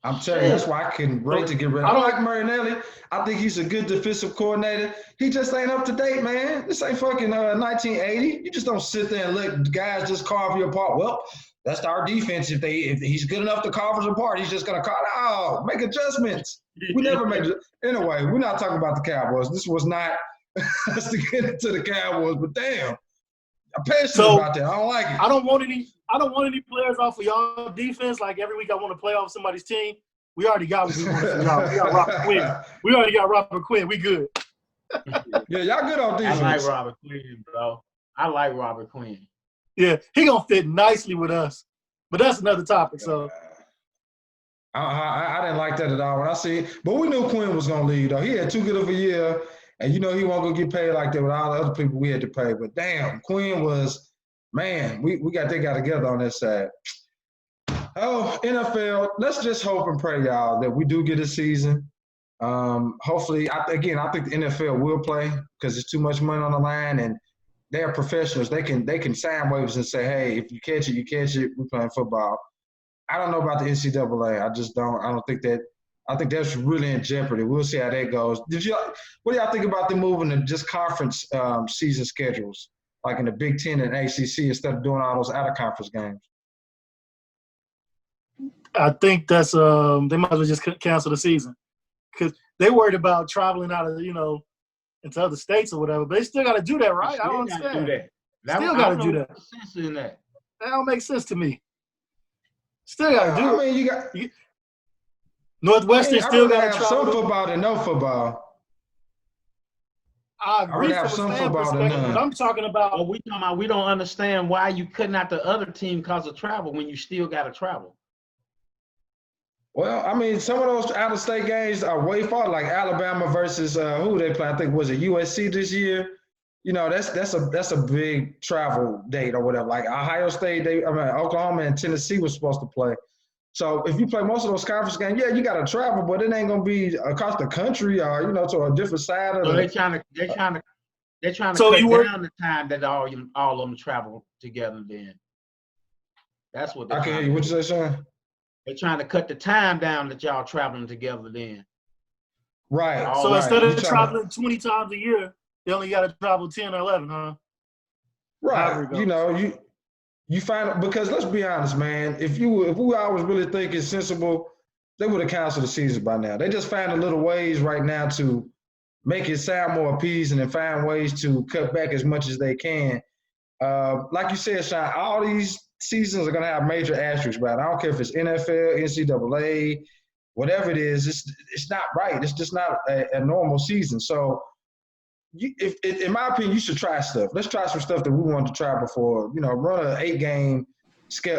I'm telling you, that's why I couldn't wait to get rid of him. I don't like Marinelli. I think he's a good defensive coordinator. He just ain't up to date, man. This ain't fucking 1980. You just don't sit there and let guys just carve you apart. Well, that's our defense. If he's good enough to carve us apart, he's just gonna make adjustments. We never make it. Anyway, we're not talking about the Cowboys. This was not us to get into the Cowboys, but damn, I'm passionate about that. I don't like it. I don't want any players off of y'all defense. Like every week I want to play off somebody's team. We already got what we want from y'all. We got Robert Quinn. We already got Robert Quinn. We good. Yeah, y'all good on defense. I like Robert Quinn, bro. I like Robert Quinn. Yeah, he gonna fit nicely with us. But that's another topic. So I didn't like that at all when I see it. But we knew Quinn was gonna leave though. He had too good of a year, and he wasn't gonna get paid like that with all the other people we had to pay. But damn, Quinn was, man, we got that guy together on that side. Oh, NFL, let's just hope and pray, y'all, that we do get a season. Hopefully, I think the NFL will play because there's too much money on the line, and they're professionals. They can sign waivers and say, hey, if you catch it, you catch it. We're playing football. I don't know about the NCAA. I just don't. I don't think that. I think that's really in jeopardy. We'll see how that goes. What do y'all think about them moving to just conference season schedules, like in the Big Ten and ACC, instead of doing all those out-of-conference games? I think that's they might as well just cancel the season because they worried about traveling out of into other states or whatever. But they still got to do that, right? I don't understand. Still got to do that. Sense in that. That don't make sense to me. Still got to do it. I mean, Northwestern still got to travel. Some football and no football. I agree from a fan perspective, but I'm talking about. We don't understand why you cutting out the other team because of travel when you still got to travel. Well, I mean, some of those out-of-state games are way far, like Alabama versus who they play. I think was it USC this year. That's a big travel date or whatever. Like Ohio State, Oklahoma and Tennessee was supposed to play. So if you play most of those conference games, you got to travel, but it ain't gonna be across the country or to a different side of. So they're trying to cut down the time that all of them travel together. Then that's what. I can hear you. What you say, Sean? They're trying to cut the time down that y'all traveling together then. Right. So instead of traveling 20 times a year, they only got to travel 10 or 11, huh? Right. You find it because let's be honest, man. If we always really think it's sensible, they would have canceled the season by now. They just find little ways right now to make it sound more appeasing and find ways to cut back as much as they can. Like you said, Sean, all these seasons are going to have major asterisks, but I don't care if it's NFL, NCAA, whatever it is, it's not right. It's just not a normal season. So, in my opinion, you should try stuff. Let's try some stuff that we wanted to try before. Run an 8-game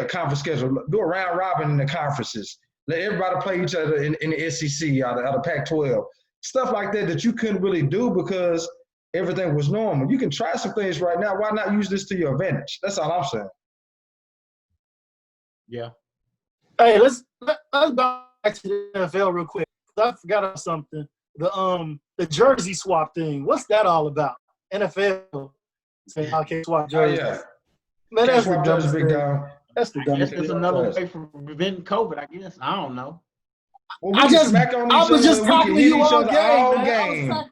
conference schedule. Do a round robin in the conferences. Let everybody play each other in the SEC out of Pac-12. Stuff like that you couldn't really do because everything was normal. You can try some things right now. Why not use this to your advantage? That's all I'm saying. Yeah. Hey, let's go back to the NFL real quick. I forgot about something. The jersey swap thing. What's that all about? NFL saying I can't swap jerseys. Oh, yeah. Man, that's the dumbest big thing. dog. That's the I dumbest guess it's thing. another way for preventing COVID, I guess. I don't know. Well, I was just talking to you all game, man.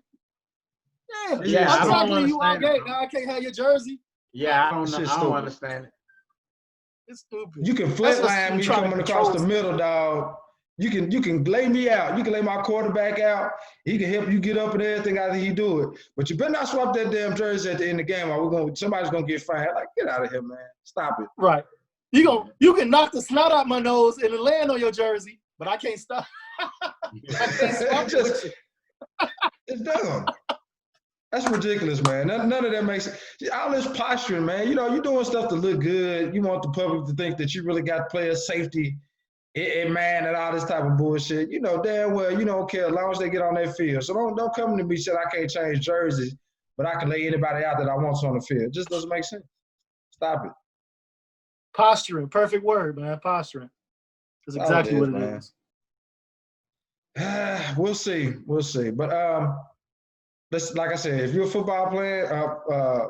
Yeah, I'm I talking don't to you all understand game. it. Now I can't have your jersey. Yeah, I don't know. Shit's I don't stupid. understand it. It's stupid. You can flatline me coming across the middle, dog. You can lay me out. You can lay my quarterback out. He can help you get up and everything after he do it. But you better not swap that damn jersey at the end of the game or somebody's gonna get fined. Like, get out of here, man. Stop it. Right. You can knock the snot out my nose and land on your jersey, but I can't stop. I can't stop It's dumb. That's ridiculous, man. None of that makes sense. All this posturing, man. You're doing stuff to look good. You want the public to think that you really got player safety in mind and all this type of bullshit. You know damn well you don't care as long as they get on that field. So don't come to me saying I can't change jerseys, but I can lay anybody out that I want on the field. It just doesn't make sense. Stop it. Posturing. Perfect word, man. Posturing. That's exactly what it is. We'll see. But like I said, if you're a football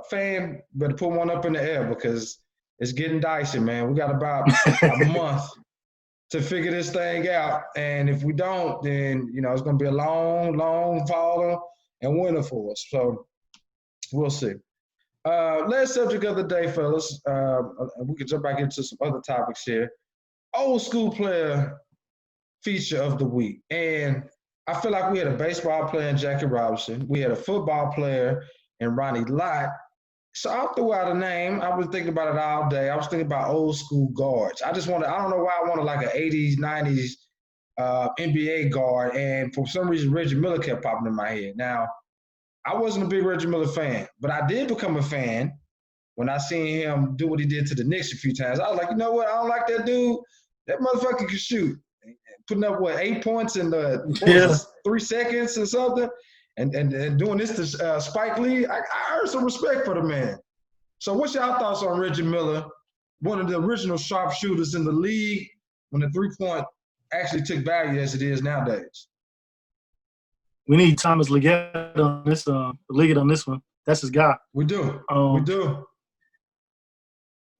fan, better put one up in the air because it's getting dicey, man. We got about a month to figure this thing out, and if we don't, then it's going to be a long, long fall and winter for us. So we'll see. Last subject of the day, fellas. We can jump back into some other topics here. Old school player feature of the week, and I feel like we had a baseball player in Jackie Robinson. We had a football player in Ronnie Lott. So I threw out a name. I was thinking about it all day. I was thinking about old school guards. I don't know why I wanted like an 80s, 90s NBA guard. And for some reason, Reggie Miller kept popping in my head. Now, I wasn't a big Reggie Miller fan, but I did become a fan when I seen him do what he did to the Knicks a few times. I was like, you know what? I don't like that dude. That motherfucker can shoot. Putting up 8 points in 3 seconds or something, and doing this to Spike Lee. I earned some respect for the man. So, what's your thoughts on Reggie Miller, one of the original sharpshooters in the league, when the 3-point actually took value as it is nowadays? We need Thomas Liggett on this. Liggett on this one. That's his guy. We do. We do.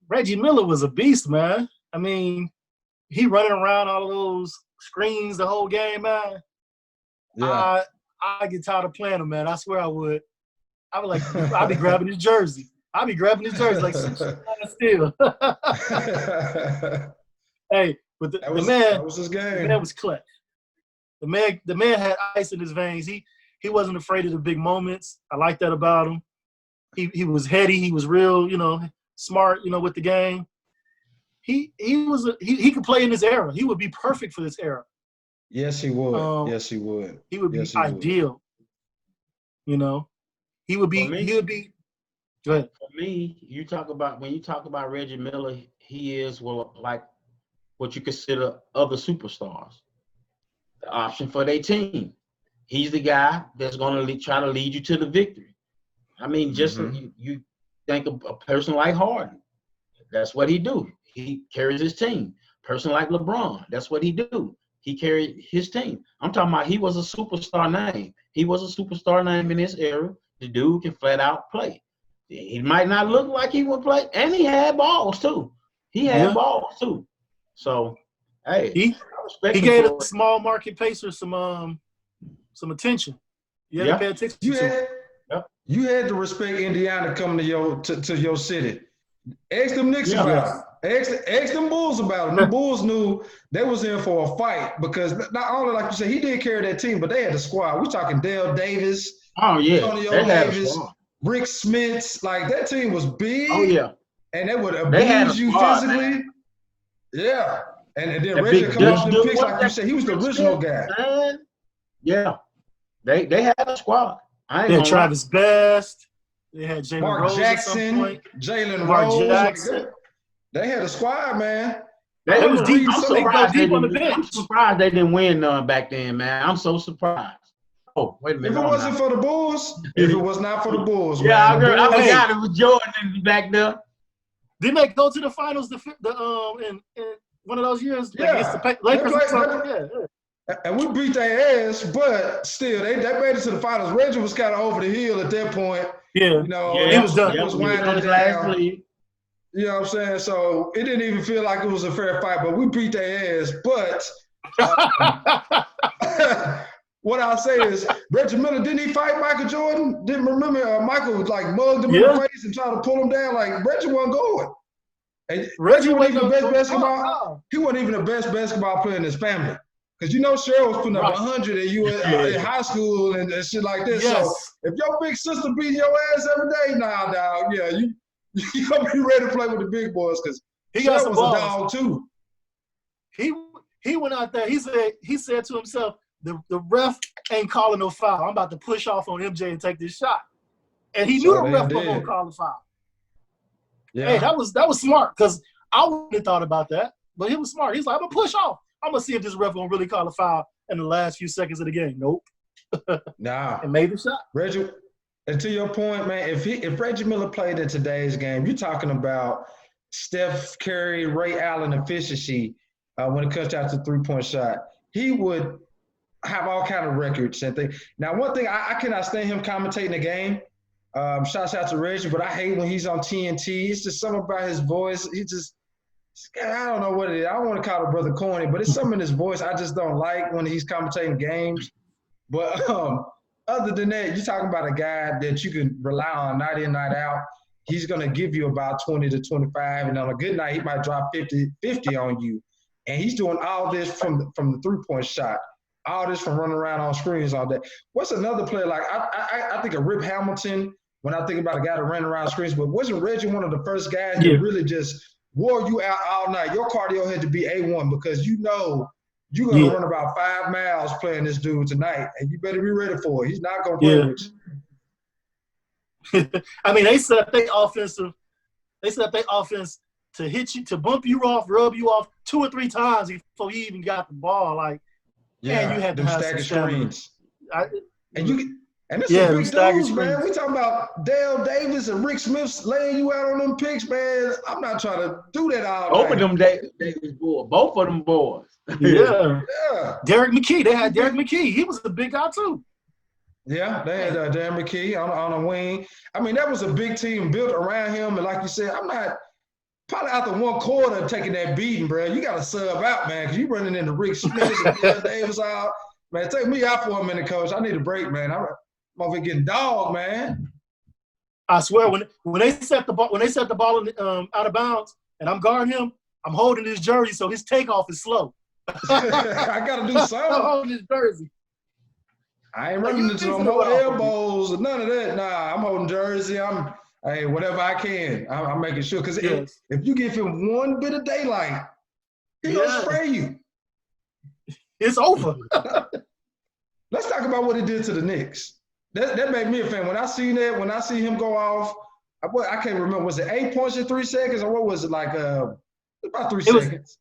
Reggie Miller was a beast, man. I mean, he running around all of those screens the whole game, man. Yeah. I get tired of playing him, man. I swear I would. I would I'd be grabbing his jersey. I'd be grabbing his jersey like still. Hey, but the man, that was his game. The man was clutch. The man had ice in his veins. He wasn't afraid of the big moments. I like that about him. He was heady. He was real, smart, with the game. He could play in this era. He would be perfect for this era. Yes, he would. Yes, he would. He would be ideal. He would be. Go ahead. For me, when you talk about Reggie Miller, he is like what you consider other superstars. The option for their team. He's the guy that's going to try to lead you to the victory. I mean, just you think of a person like Harden. That's what he do. He carries his team. Person like LeBron, that's what he do. He carried his team. I'm talking about he was a superstar name. He was a superstar name in this era. The dude can flat out play. He might not look like he would play, and he had balls too. Balls too. So, hey, he gave a small market pacer some attention. You had to pay attention to. You had to respect Indiana coming to your city. Ask them Knicks about it. Ask them Bulls about it. The Bulls knew they was in for a fight because not only, like you said, he did carry that team, but they had the squad. We talking Dale Davis, Antonio Davis, Rick Smits. Like, that team was big. Oh, yeah. And they would abuse you physically. Man. Yeah. And then Reggie come off the picks, like you said, he was the original guy. Man. Yeah. They had a squad. They had Travis Best. They had Jalen Mark Rose Jackson, Jalen Mark Rose. Jackson. They had a squad, man. I'm surprised they didn't win none back then, man. I'm so surprised. Oh, wait a minute. If it wasn't for the Bulls, if it was not for the Bulls, yeah, man, I forgot it was Jordan back there. Didn't they go to the finals in one of those years? Yeah. Against the Lakers or something? Yeah. And we beat their ass, but still, they made it to the finals. Reggie was kind of over the hill at that point. Yeah. You know, he was done. It was winding down. You know what I'm saying? So it didn't even feel like it was a fair fight, but we beat their ass. But what I'll say is, Reggie Miller, didn't he fight Michael Jordan? Didn't remember Michael like mugged him in the face and tried to pull him down? Like, Reggie wasn't going. And Reggie wasn't even the best basketball. He wasn't even the best basketball player in his family. Because you know Cheryl was putting up 100 and you were in high school and shit like this. Yes. So if your big sister beating your ass every day, nah, dog, yeah, you gonna be ready to play with the big boys because he was a dog too. He went out there. He said to himself, the ref ain't calling no foul. I'm about to push off on MJ and take this shot. And he knew the ref wasn't gonna call the foul. Yeah. Hey, that was smart because I wouldn't have thought about that. But he was smart. He's like, I'm gonna push off. I'm gonna see if this ref gonna really call a foul in the last few seconds of the game. Nope. Nah. And made the shot. Reggie, and to your point, man, if Reggie Miller played in today's game, you're talking about Steph Curry, Ray Allen efficiency when it comes down to three-point shot. He would have all kind of records and things. Now, one thing I cannot stand him commentating the game. Shouts out to Reggie, but I hate when he's on TNT. It's just something about his voice. I don't know what it is. I don't want to call the brother corny, but it's something in his voice I just don't like when he's commentating games. But other than that, you're talking about a guy that you can rely on night in, night out. He's going to give you about 20 to 25, and on a good night, he might drop 50 on you. And he's doing all this from the three-point shot, all this from running around on screens all day. What's another player like? I think of Rip Hamilton when I think about a guy that ran around screens, but wasn't Reggie one of the first guys that really just wore you out all night? Your cardio had to be A1 because you know you're going to run about 5 miles playing this dude tonight, and you better be ready for it. He's not going to play with you. I mean, they set up their offense to hit you, to bump you off, rub you off 2 or 3 times before you even got the ball. Like, man, you had to have some screens. And it's some big dudes, man. We talking about Dale Davis and Rick Smith laying you out on them picks, man. I'm not trying to do that all night. Both of them Davis boys. Both of them boys. Yeah. Derek McKee. They had Derek McKee. He was a big guy, too. Yeah, they had Darren McKee on a wing. I mean, that was a big team built around him. And like you said, I'm not probably after one quarter taking that beating, bro. You got to sub out, man, because you running into Rick Smith and Dale Davis out. Man, take me out for a minute, coach. I need a break, man. I'm over getting dog, man. I swear, when they set the ball in, out of bounds, and I'm guarding him, I'm holding his jersey so his takeoff is slow. I got to do something. I'm holding his jersey. I ain't running into no more elbows or none of that. Nah, I'm holding jersey. Hey, whatever I can. I'm making sure. Because if you give him one bit of daylight, he'll spray you. It's over. Let's talk about what he did to the Knicks. That made me a fan. When I see him go off, I can't remember. Was it 8 points in 3 seconds? Or what was it, like about 3 seconds?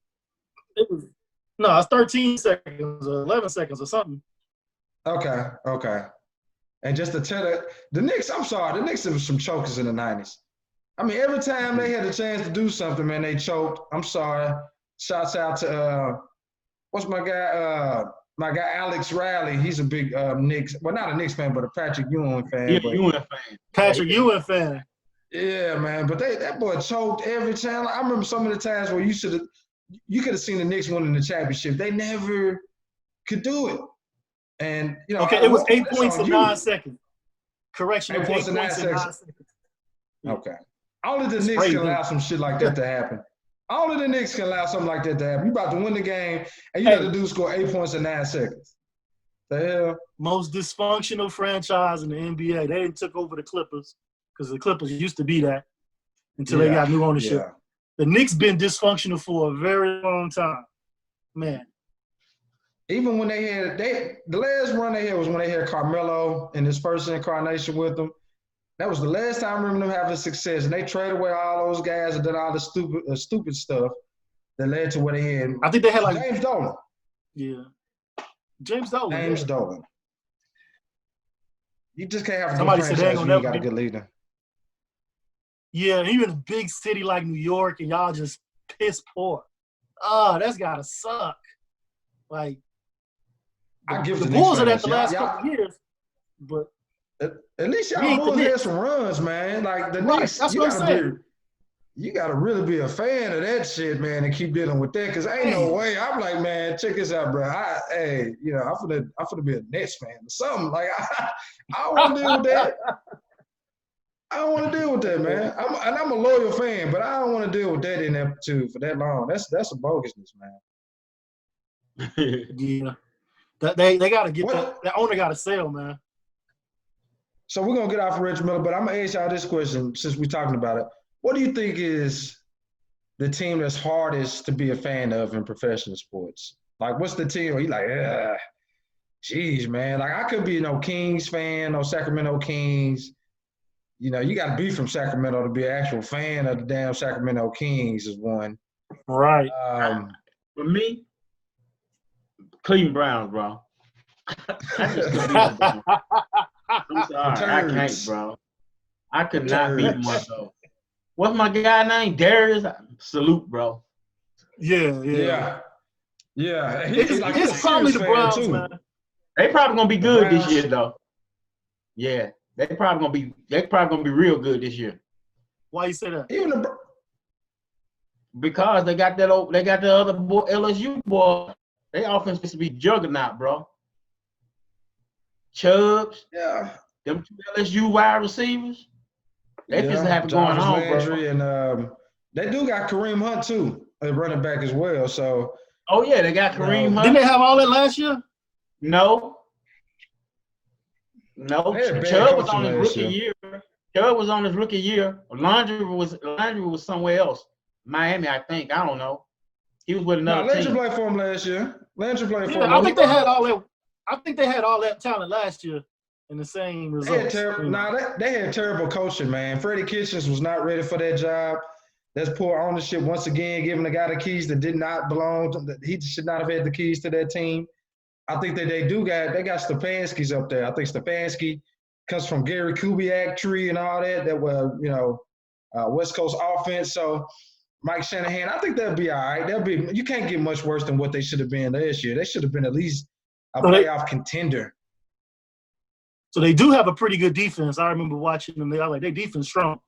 No, it's 13 seconds or 11 seconds or something. Okay. And just to tell the Knicks, I'm sorry, the Knicks were some chokers in the 90s. I mean, every time they had a chance to do something, man, they choked. I'm sorry. Shouts out to what's my guy? My guy Alex Riley. He's a big Knicks, well, not a Knicks fan, but a Patrick Ewing fan. Patrick Ewing fan. Yeah, man. But that boy choked every time. I remember some of the times where you could have seen the Knicks winning the championship. They never could do it. And it was 8 points in 9 seconds. Correction, 8 points in 9 seconds. Okay. Only the Knicks can allow some shit like that to happen. Only the Knicks can allow something like that to happen. You about to win the game, and you got the dude score 8 points in 9 seconds. The hell? Most dysfunctional franchise in the NBA. They took over the Clippers because the Clippers used to be that until they got new ownership. Yeah. The Knicks been dysfunctional for a very long time. Man. Even when the last run they had was when they had Carmelo in his first incarnation with them. That was the last time I remember them having success. And they traded away all those guys and did all the stupid stuff that led to what they had. I think they had like James Dolan. Yeah. James Dolan. James Dolan. You just can't have a Somebody good said franchise they when ain't you gonna got a good leader. Yeah, even a big city like New York and y'all just piss poor. That's gotta suck. Like I give the the Bulls are Knicks that the last couple of years, but at least y'all Bulls had some runs, man. Like the Knicks, that's what I'm saying. You gotta really be a fan of that shit, man, and keep dealing with that. Cause ain't no way. I'm like, man, check this out, bro. I'm finna be a Nets fan or something. Like I don't want to deal with that. I don't want to deal with that, man. I'm a loyal fan, but I don't want to deal with that in there too for that long. That's a bogusness, man. Yeah, they gotta get that owner gotta sell, man. So we're gonna get off of Rich Miller, but I'm gonna ask y'all this question since we're talking about it. What do you think is the team that's hardest to be a fan of in professional sports? Like, what's the team where you like, geez, man. Like, I could be no Kings fan, no Sacramento Kings. You know, you got to be from Sacramento to be an actual fan of the damn Sacramento Kings is one. Right. For me, Cleveland Browns, bro. I just couldn't beat them, bro. I'm sorry, I can't, bro. I could not beat them myself. What's my guy name? Darius? Salute, bro. Yeah. It's probably the Browns, too. Man. They probably gonna be good this year, though. Yeah, they probably gonna be real good this year. Why you say that? Because they got the other boy, LSU boy. They offense supposed to be juggernaut, bro. Chubbs. Yeah. Them two LSU wide receivers. They just have it going on, Landry, bro. And they do got Kareem Hunt too, a running back as well. So. Oh yeah, they got Kareem Hunt. Didn't they have all that last year? No. Chubb was on his rookie year. Chubb was on his rookie year. Landry was somewhere else. Miami, I think. I don't know. He was with another team. Landry played for him last year. I think they had all that. I think they had all that talent last year in the same results. They had terrible coaching, man. Freddie Kitchens was not ready for that job. That's poor ownership once again, giving the guy the keys that did not belong. He should not have had the keys to that team. I think that they got Stefanski's up there. I think Stefanski comes from Gary Kubiak tree and all that were, West Coast offense. So Mike Shanahan, I think they'll be all right. You can't get much worse than what they should have been last year. They should have been at least a playoff contender. So they do have a pretty good defense. I remember watching them. Their defense strong.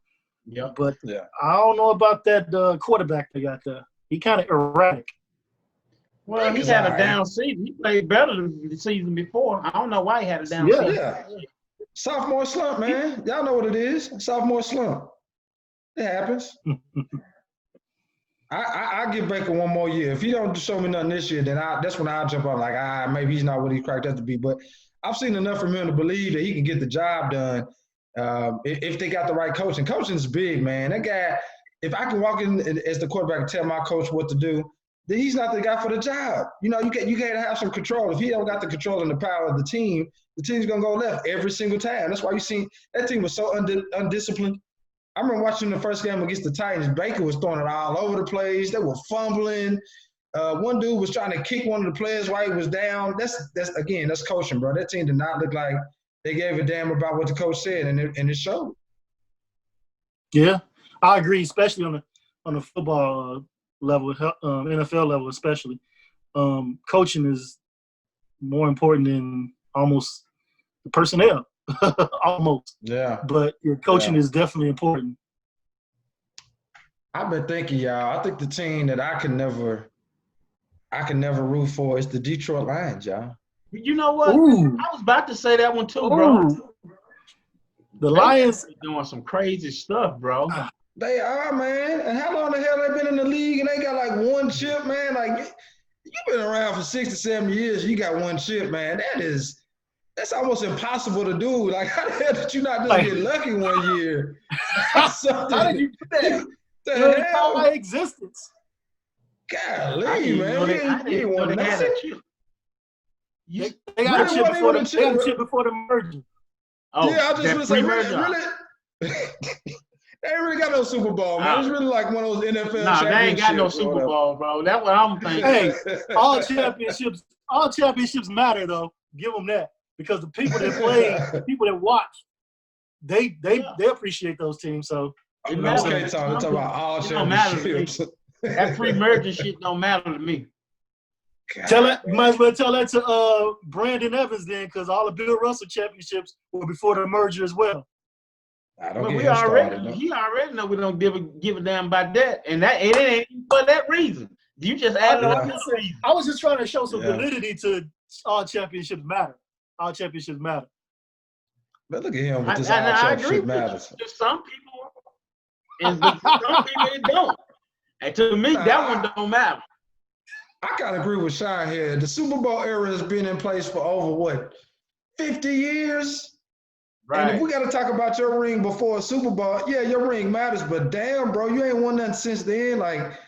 Yeah. But I don't know about that quarterback they got there. He kind of erratic. Well, he had a down season. He played better than the season before. I don't know why he had a down season. Yeah. Sophomore slump, man. Y'all know what it is. Sophomore slump. It happens. I give Baker one more year. If he don't show me nothing this year, then that's when I'll jump on like, maybe he's not what he cracked up to be. But I've seen enough from him to believe that he can get the job done if they got the right coaching. Coaching's big, man. That guy, if I can walk in as the quarterback and tell my coach what to do, then he's not the guy for the job. You got to have some control. If he don't got the control and the power of the team's going to go left every single time. That's why you see that team was so undisciplined. I remember watching the first game against the Titans. Baker was throwing it all over the place. They were fumbling. One dude was trying to kick one of the players while he was down. That's coaching, bro. That team did not look like they gave a damn about what the coach said, and it showed. Yeah, I agree, especially on the football level, NFL level especially. Coaching is more important than almost the personnel. Almost. Yeah. But your coaching is definitely important. I've been thinking, y'all. I think the team that I can never root for is the Detroit Lions, y'all. You know what? Ooh. I was about to say that one too, bro. The Lions are doing some crazy stuff, bro. They are, man. And how long the hell they been in the league and they got like one chip, man? Like you've been around for 6 to 7 years. You got one chip, man. That's almost impossible to do. Like, how the hell did you not just get lucky one year? How did you do that? The hell? My existence. Golly, man. You ain't won nothing. They got a chip before the merger. Oh, yeah, I was just gonna say, really, they ain't really got no Super Bowl, man. It's really like one of those NFL championships. They ain't got no Super Bowl, bro. That's what I'm thinking. Hey, all championships matter, though. Give them that. Because the people that play, the people that watch, they appreciate those teams. So okay, talk about all championships. That pre-merger shit don't matter to me. You might as well tell that to Brandon Evans then, because all the Bill Russell championships were before the merger as well. I don't get he already know we don't give a damn about that, and it ain't for that reason. You just added on this reason. I was just trying to show some validity to all championships matter. All championships matter. But look at him with this all championship matters. Some people, and some people it don't. And to me, that one don't matter. I gotta agree with Sean here. The Super Bowl era has been in place for over 50 years? Right. And if we gotta talk about your ring before a Super Bowl, yeah, your ring matters, but damn, bro, you ain't won nothing since then. Like,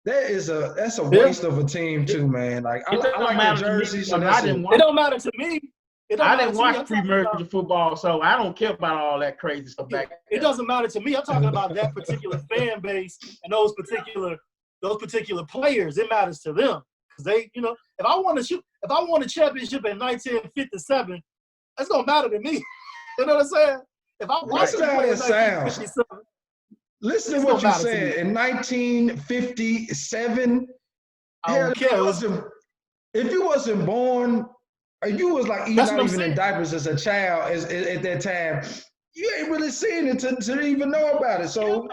that's a waste of a team too, man. Like, I like the jerseys. It don't matter to me. I didn't watch pre-merger football, so I don't care about all that crazy stuff back there. It doesn't matter to me. I'm talking about that particular fan base and those particular players. It matters to them because they, if I won a championship in 1957, that's gonna matter to me. You know what I'm saying? If I watched it in 1957, listen to what you said. In 1957, I don't care. If you wasn't born. You was like not even in diapers as a child at that time. You ain't really seen it to even know about it. So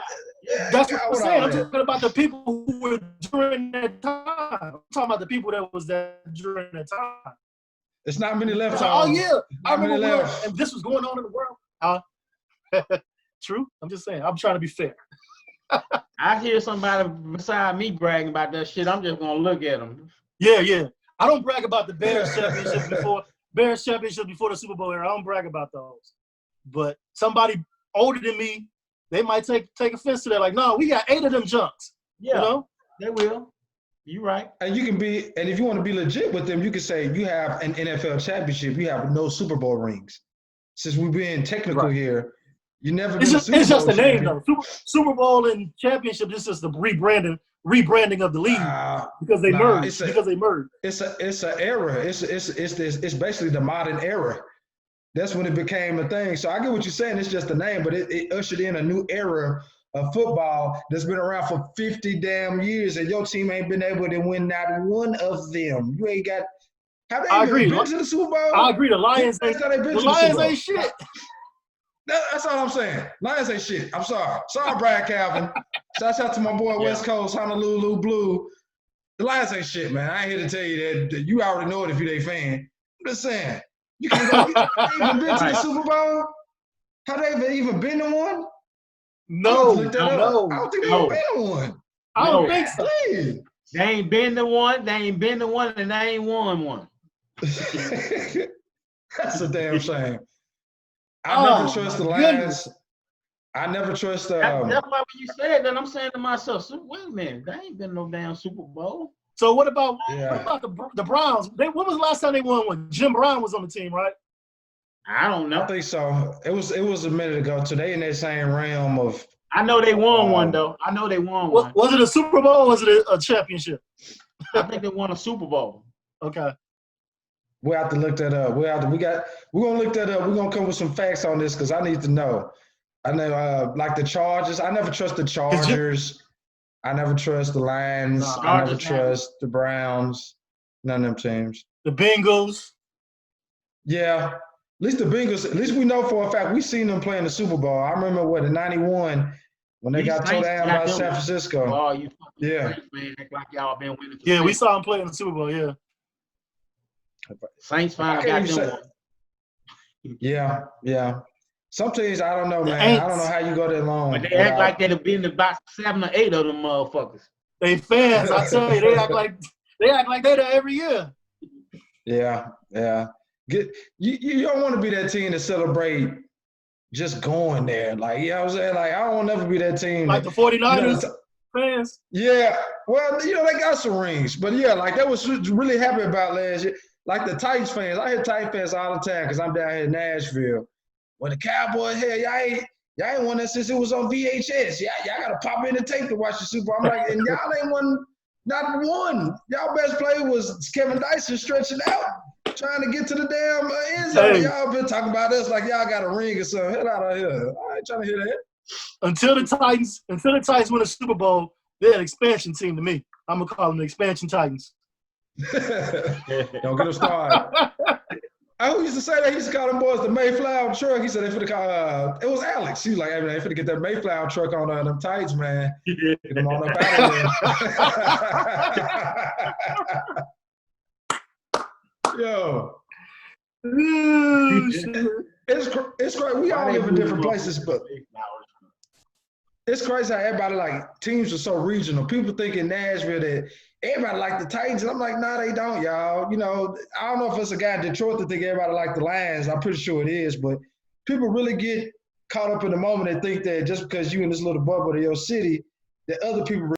that's what I'm saying. I'm talking about the people who were during that time. I'm talking about the people that was there during that time. There's not many left. I remember and this was going on in the world. True. I'm just saying. I'm trying to be fair. I hear somebody beside me bragging about that shit. I'm just gonna look at them. Yeah. I don't brag about the Bears championship before the Super Bowl era. I don't brag about those. But somebody older than me, they might take offense to that. Like, no, we got 8 of them junks. Yeah, they will. You're right. And if you want to be legit with them, you can say you have an NFL championship. You have no Super Bowl rings. Since we're being technical here, you never. It's just the name though. Super Bowl and championship. This is the rebranding of the league because they merged. It's an era. It's basically the modern era. That's when it became a thing. So I get what you're saying. It's just a name, but it ushered in a new era of football that's been around for 50 damn years, and your team ain't been able to win not one of them. You ain't got. Have they even been to the Super Bowl? I agree. The Lions ain't shit. That's all I'm saying. Lions ain't shit. I'm sorry. Sorry, Brad Calvin. Shouts out to my boy West Coast, Honolulu Blue. The Lions ain't shit, man. I ain't here to tell you that you already know it if you're a fan. I'm just saying. You can't go. Have they even been to the Super Bowl? Have they even been to one? No. I don't think they've ever been to one. I don't think so. Please. They ain't been to one, and they ain't won one. That's a damn shame. I never trust the Lions. I never trust. That's why when you said that, I'm saying to myself, wait a minute, they ain't been no damn Super Bowl. So what about the Browns? When was the last time they won one? Jim Brown was on the team, right? I don't know. I think so. It was a minute ago. Today in that same realm of. I know they won one though. I know they won one. Was it a Super Bowl or was it a championship? I think they won a Super Bowl. Okay. We'll have to look that up. We're gonna look that up. We're gonna come with some facts on this because I need to know. I know like the Chargers. I never trust the Chargers. I never trust the Lions. I never trust the Browns. None of them teams. The Bengals. Yeah. At least the Bengals, at least we know for a fact we've seen them play in the Super Bowl. I remember in 91 when they got tore down by San Francisco. Oh, you yeah. Man, like y'all been winning. Yeah, we saw them play in the Super Bowl, yeah. Saints finally got them one. Yeah. Some teams, I don't know, man. I don't know how you go that long. But they act like they've been about 7 or 8 of them motherfuckers. They fans, I tell you, they act like they there every year. Yeah. You don't want to be that team to celebrate just going there. Like, you know what I'm saying? Like, I don't want to never be that team. Like the 49ers? fans? Yeah, well, you know, they got some rings, but yeah, like that was really happy about last year. Like the Titans fans, I hear Titans fans all the time because I'm down here in Nashville. When the Cowboys, hell, y'all ain't won that since it was on VHS. Y'all got to pop in the tape to watch the Super Bowl. I'm like, and y'all ain't won not one. Y'all best player was Kevin Dyson stretching out, trying to get to the damn end zone. Hey. Y'all been talking about us like y'all got a ring or something. Hell out of here. I ain't trying to hear that. Until the Titans win a Super Bowl, they're an expansion team to me. I'm gonna call them the expansion Titans. Don't get them started. I used to say that. He used to call them boys the Mayflower truck. He said they finna call it was Alex. He was like, hey, man, they finna get that Mayflower truck on them Titans, man. Get them on up out of there. Yo. It's great. We all live in different places, but it's crazy how everybody like teams are so regional. People think in Nashville that everybody like the Titans, and I'm like, nah, they don't, y'all. You know, I don't know if it's a guy in Detroit that think everybody like the Lions. I'm pretty sure it is, but people really get caught up in the moment and think that just because you in this little bubble of your city, that other people